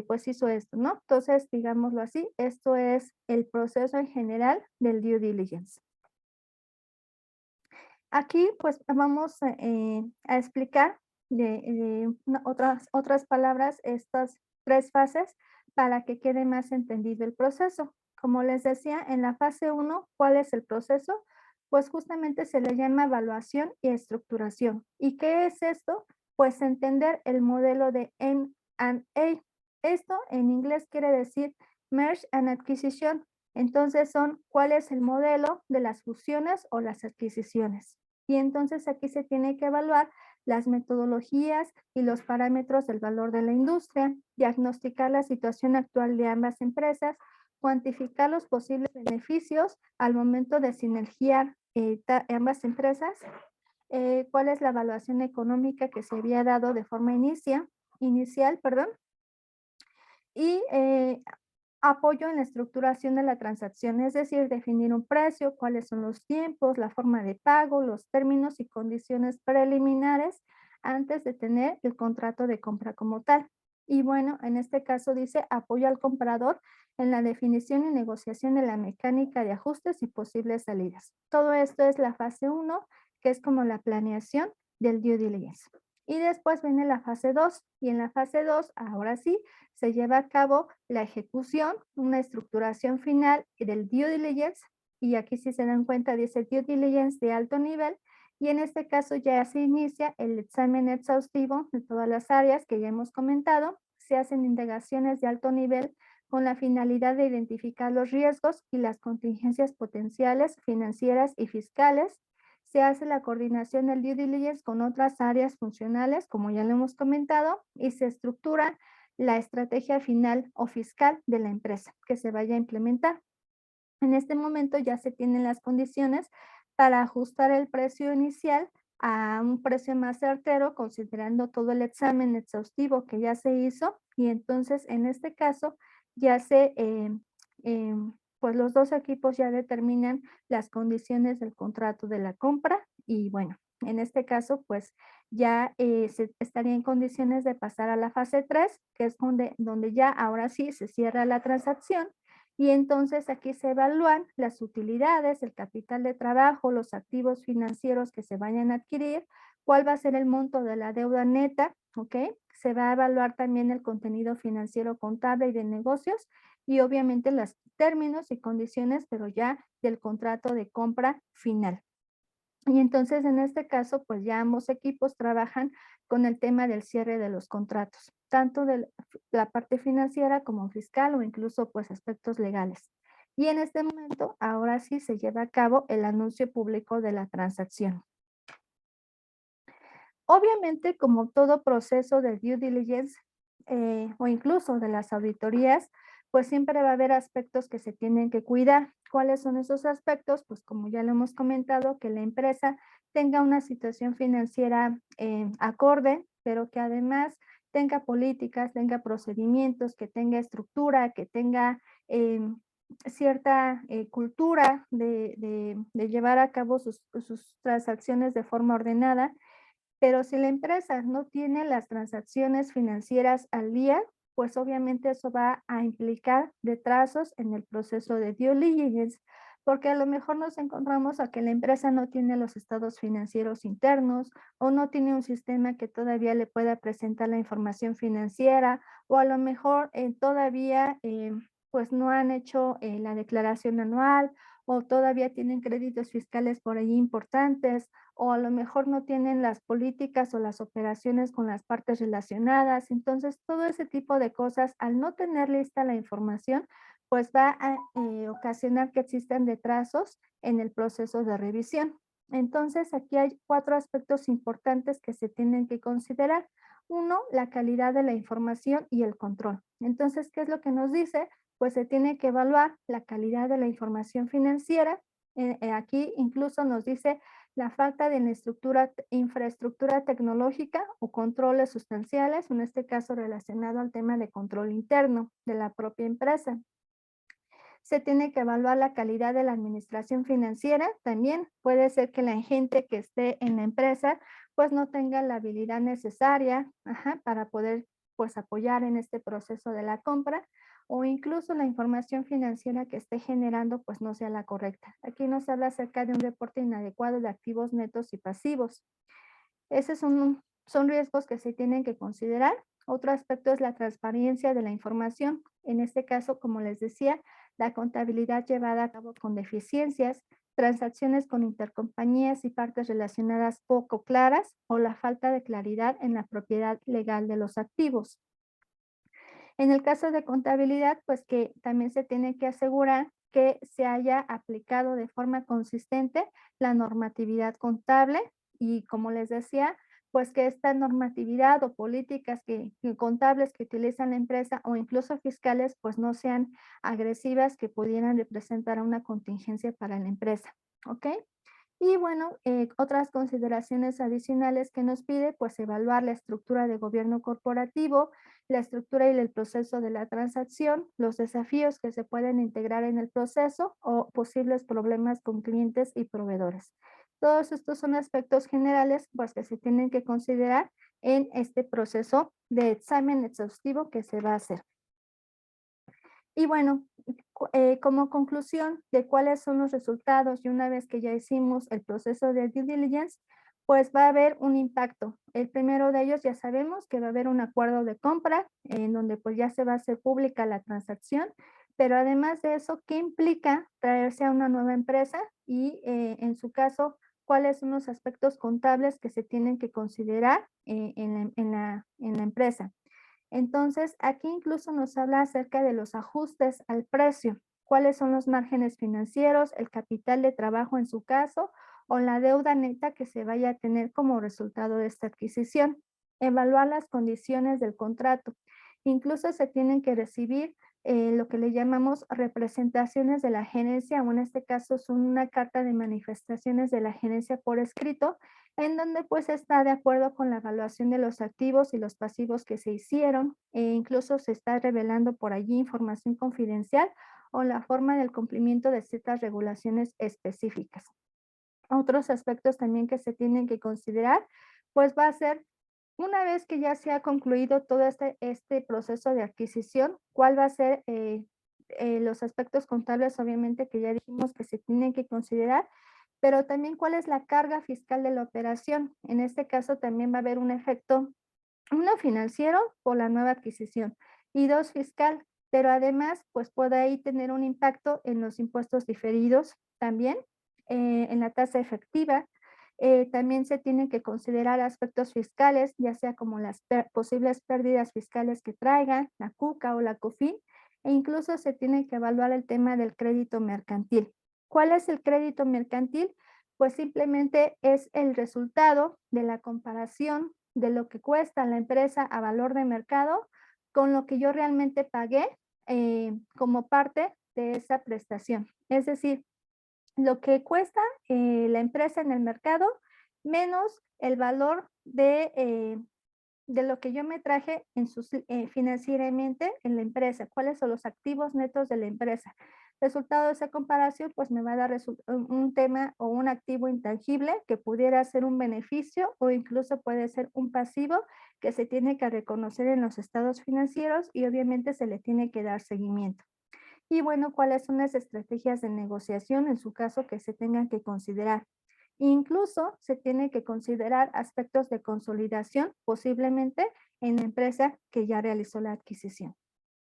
pues hizo esto, ¿no? Entonces, digámoslo así, esto es el proceso en general del due diligence. Aquí, pues, vamos a explicar otras palabras estas 3 fases para que quede más entendido el proceso. Como les decía, en la fase 1, ¿cuál es el proceso? Pues, justamente se le llama evaluación y estructuración. ¿Y qué es esto? Pues, entender el modelo de M&A. Esto en inglés quiere decir Merge and Acquisition. Entonces, ¿cuál es el modelo de las fusiones o las adquisiciones? Y entonces aquí se tiene que evaluar las metodologías y los parámetros del valor de la industria, diagnosticar la situación actual de ambas empresas, cuantificar los posibles beneficios al momento de sinergiar ambas empresas, cuál es la evaluación económica que se había dado de forma inicial, perdón, y apoyo en la estructuración de la transacción, es decir, definir un precio, cuáles son los tiempos, la forma de pago, los términos y condiciones preliminares antes de tener el contrato de compra como tal. Y bueno, en este caso dice apoyo al comprador en la definición y negociación de la mecánica de ajustes y posibles salidas. Todo esto es la fase 1, que es como la planeación del due diligence. Y después viene la fase 2, y en la fase 2, ahora sí, se lleva a cabo la ejecución, una estructuración final del due diligence, y aquí si se dan cuenta dice due diligence de alto nivel, y en este caso ya se inicia el examen exhaustivo de todas las áreas que ya hemos comentado, se hacen indagaciones de alto nivel con la finalidad de identificar los riesgos y las contingencias potenciales financieras y fiscales. Se hace la coordinación del due diligence con otras áreas funcionales, como ya lo hemos comentado, y se estructura la estrategia final o fiscal de la empresa que se vaya a implementar. En este momento ya se tienen las condiciones para ajustar el precio inicial a un precio más certero, considerando todo el examen exhaustivo que ya se hizo, y entonces en este caso ya pues los dos equipos ya determinan las condiciones del contrato de la compra, y bueno, en este caso pues ya se estaría en condiciones de pasar a la fase 3, que es donde ya ahora sí se cierra la transacción, y entonces aquí se evalúan las utilidades, el capital de trabajo, los activos financieros que se vayan a adquirir, cuál va a ser el monto de la deuda neta, ¿ok? Se va a evaluar también el contenido financiero contable y de negocios, y obviamente los términos y condiciones, pero ya del contrato de compra final. Y entonces en este caso, pues ya ambos equipos trabajan con el tema del cierre de los contratos, tanto de la parte financiera como fiscal o incluso pues aspectos legales. Y en este momento, ahora sí se lleva a cabo el anuncio público de la transacción. Obviamente, como todo proceso de due diligence o incluso de las auditorías, pues siempre va a haber aspectos que se tienen que cuidar. ¿Cuáles son esos aspectos? Pues como ya lo hemos comentado, que la empresa tenga una situación financiera acorde, pero que además tenga políticas, tenga procedimientos, que tenga estructura, que tenga cierta cultura de llevar a cabo sus transacciones de forma ordenada. Pero si la empresa no tiene las transacciones financieras al día, pues obviamente eso va a implicar retrasos en el proceso de due diligence, porque a lo mejor nos encontramos a que la empresa no tiene los estados financieros internos o no tiene un sistema que todavía le pueda presentar la información financiera, o a lo mejor todavía pues no han hecho la declaración anual, o todavía tienen créditos fiscales por ahí importantes, o a lo mejor no tienen las políticas o las operaciones con las partes relacionadas. Entonces, todo ese tipo de cosas, al no tener lista la información, pues va a ocasionar que existan retrasos en el proceso de revisión. Entonces, aquí hay 4 aspectos importantes que se tienen que considerar. Uno, la calidad de la información y el control. Entonces, ¿qué es lo que nos dice? Pues se tiene que evaluar la calidad de la información financiera. Aquí incluso nos dice la falta de infraestructura tecnológica o controles sustanciales, en este caso relacionado al tema de control interno de la propia empresa. Se tiene que evaluar la calidad de la administración financiera. También puede ser que la gente que esté en la empresa pues no tenga la habilidad necesaria para poder pues apoyar en este proceso de la compra, o incluso la información financiera que esté generando pues no sea la correcta. Aquí nos habla acerca de un reporte inadecuado de activos netos y pasivos. Esos son riesgos que se tienen que considerar. Otro aspecto es la transparencia de la información. En este caso, como les decía, la contabilidad llevada a cabo con deficiencias, transacciones con intercompañías y partes relacionadas poco claras, o la falta de claridad en la propiedad legal de los activos. En el caso de contabilidad, pues que también se tiene que asegurar que se haya aplicado de forma consistente la normatividad contable, y como les decía, pues que esta normatividad o políticas contables que utiliza la empresa o incluso fiscales, pues no sean agresivas que pudieran representar una contingencia para la empresa, ¿ok? Y bueno, otras consideraciones adicionales que nos pide, pues evaluar la estructura de gobierno corporativo, la estructura y el proceso de la transacción, los desafíos que se pueden integrar en el proceso o posibles problemas con clientes y proveedores. Todos estos son aspectos generales, pues que se tienen que considerar en este proceso de examen exhaustivo que se va a hacer. Y bueno, como conclusión de cuáles son los resultados y una vez que ya hicimos el proceso de due diligence, pues va a haber un impacto. El primero de ellos ya sabemos que va a haber un acuerdo de compra en donde pues ya se va a hacer pública la transacción, pero además de eso, ¿qué implica traerse a una nueva empresa? Y en su caso, ¿cuáles son los aspectos contables que se tienen que considerar en la empresa? Entonces, aquí incluso nos habla acerca de los ajustes al precio, cuáles son los márgenes financieros, el capital de trabajo en su caso o la deuda neta que se vaya a tener como resultado de esta adquisición. Evaluar las condiciones del contrato. Incluso se tienen que recibir lo que le llamamos representaciones de la gerencia, o en este caso son una carta de manifestaciones de la gerencia por escrito, en donde pues está de acuerdo con la evaluación de los activos y los pasivos que se hicieron, e incluso se está revelando por allí información confidencial o la forma del cumplimiento de ciertas regulaciones específicas. Otros aspectos también que se tienen que considerar, pues va a ser una vez que ya se ha concluido todo este proceso de adquisición, ¿cuál va a ser los aspectos contables? Obviamente que ya dijimos que se tienen que considerar, pero también cuál es la carga fiscal de la operación. En este caso también va a haber un efecto, uno financiero por la nueva adquisición y dos fiscal, pero además pues puede ahí tener un impacto en los impuestos diferidos también, en la tasa efectiva. También se tienen que considerar aspectos fiscales, ya sea como las posibles pérdidas fiscales que traigan, la CUCA o la COFIN, e incluso se tiene que evaluar el tema del crédito mercantil. ¿Cuál es el crédito mercantil? Pues simplemente es el resultado de la comparación de lo que cuesta la empresa a valor de mercado con lo que yo realmente pagué como parte de esa prestación. Es decir, lo que cuesta la empresa en el mercado menos el valor de lo que yo me traje en financieramente en la empresa, cuáles son los activos netos de la empresa. Resultado de esa comparación, pues me va a dar un tema o un activo intangible que pudiera ser un beneficio o incluso puede ser un pasivo que se tiene que reconocer en los estados financieros y obviamente se le tiene que dar seguimiento. Y bueno, cuáles son las estrategias de negociación en su caso que se tengan que considerar. Incluso se tiene que considerar aspectos de consolidación posiblemente en la empresa que ya realizó la adquisición.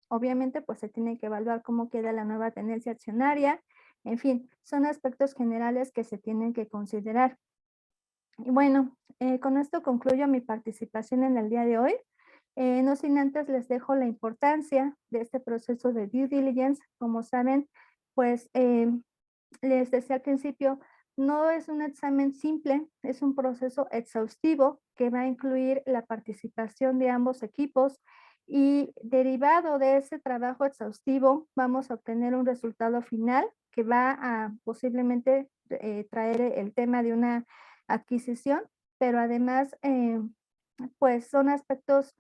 Obviamente, pues se tiene que evaluar cómo queda la nueva tenencia accionaria. En fin, son aspectos generales que se tienen que considerar. Y bueno, con esto concluyo mi participación en el día de hoy. No sin antes les dejo la importancia de este proceso de due diligence. Como saben, pues les decía al principio, no es un examen simple, es un proceso exhaustivo que va a incluir la participación de ambos equipos y derivado de ese trabajo exhaustivo vamos a obtener un resultado final que va a posiblemente traer el tema de una adquisición, pero además pues son aspectos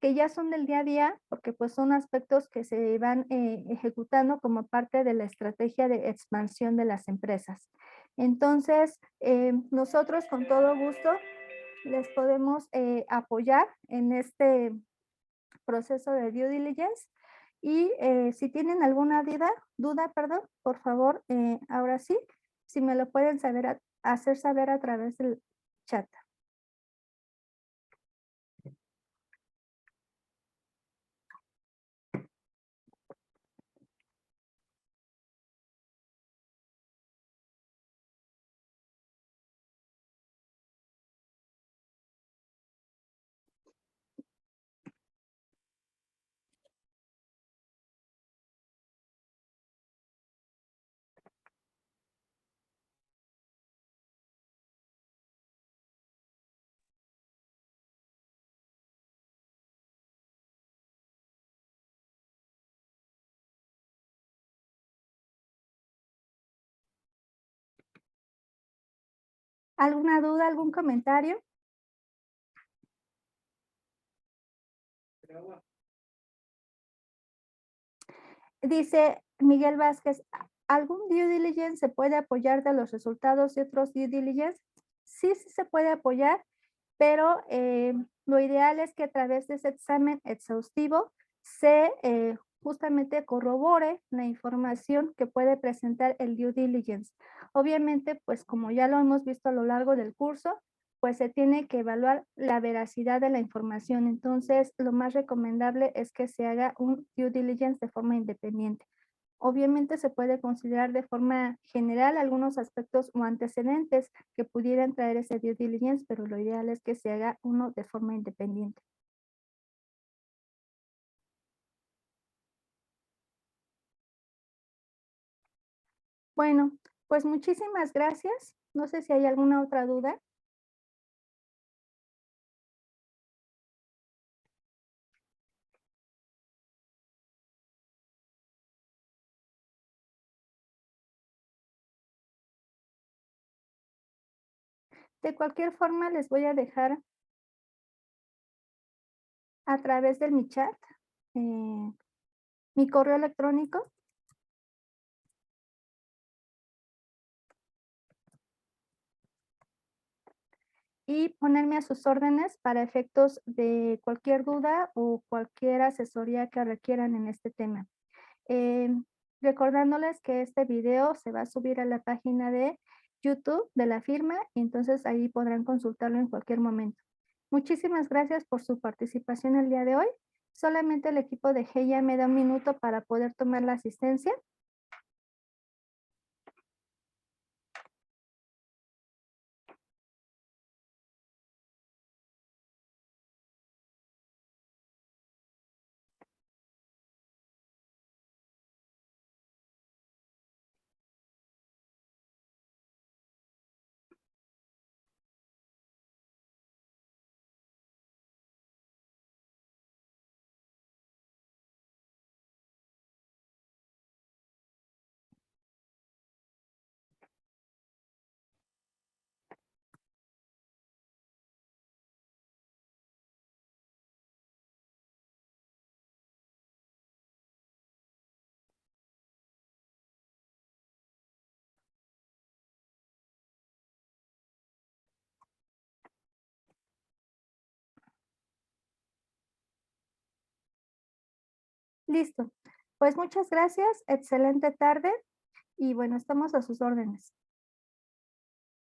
que ya son del día a día, porque pues son aspectos que se van ejecutando como parte de la estrategia de expansión de las empresas. Entonces, nosotros con todo gusto les podemos apoyar en este proceso de due diligence y si tienen alguna duda, perdón, por favor, ahora sí, si me lo pueden hacer saber a través del chat. ¿Alguna duda, algún comentario? Dice Miguel Vázquez, ¿algún due diligence se puede apoyar de los resultados de otros due diligence? Sí, sí se puede apoyar, pero lo ideal es que a través de ese examen exhaustivo se justamente corrobore la información que puede presentar el due diligence. Obviamente, pues como ya lo hemos visto a lo largo del curso, pues se tiene que evaluar la veracidad de la información. Entonces, lo más recomendable es que se haga un due diligence de forma independiente. Obviamente se puede considerar de forma general algunos aspectos o antecedentes que pudieran traer ese due diligence, pero lo ideal es que se haga uno de forma independiente. Bueno, pues muchísimas gracias. No sé si hay alguna otra duda. De cualquier forma, les voy a dejar a través de mi chat mi correo electrónico y ponerme a sus órdenes para efectos de cualquier duda o cualquier asesoría que requieran en este tema. Eh, Recordándoles que este video se va a subir a la página de YouTube de la firma y entonces ahí podrán consultarlo en cualquier momento. Muchísimas gracias por su participación el día de hoy. Solamente el equipo de GEIA me da un minuto para poder tomar la asistencia. Listo. Pues muchas gracias. Excelente tarde y bueno, estamos a sus órdenes.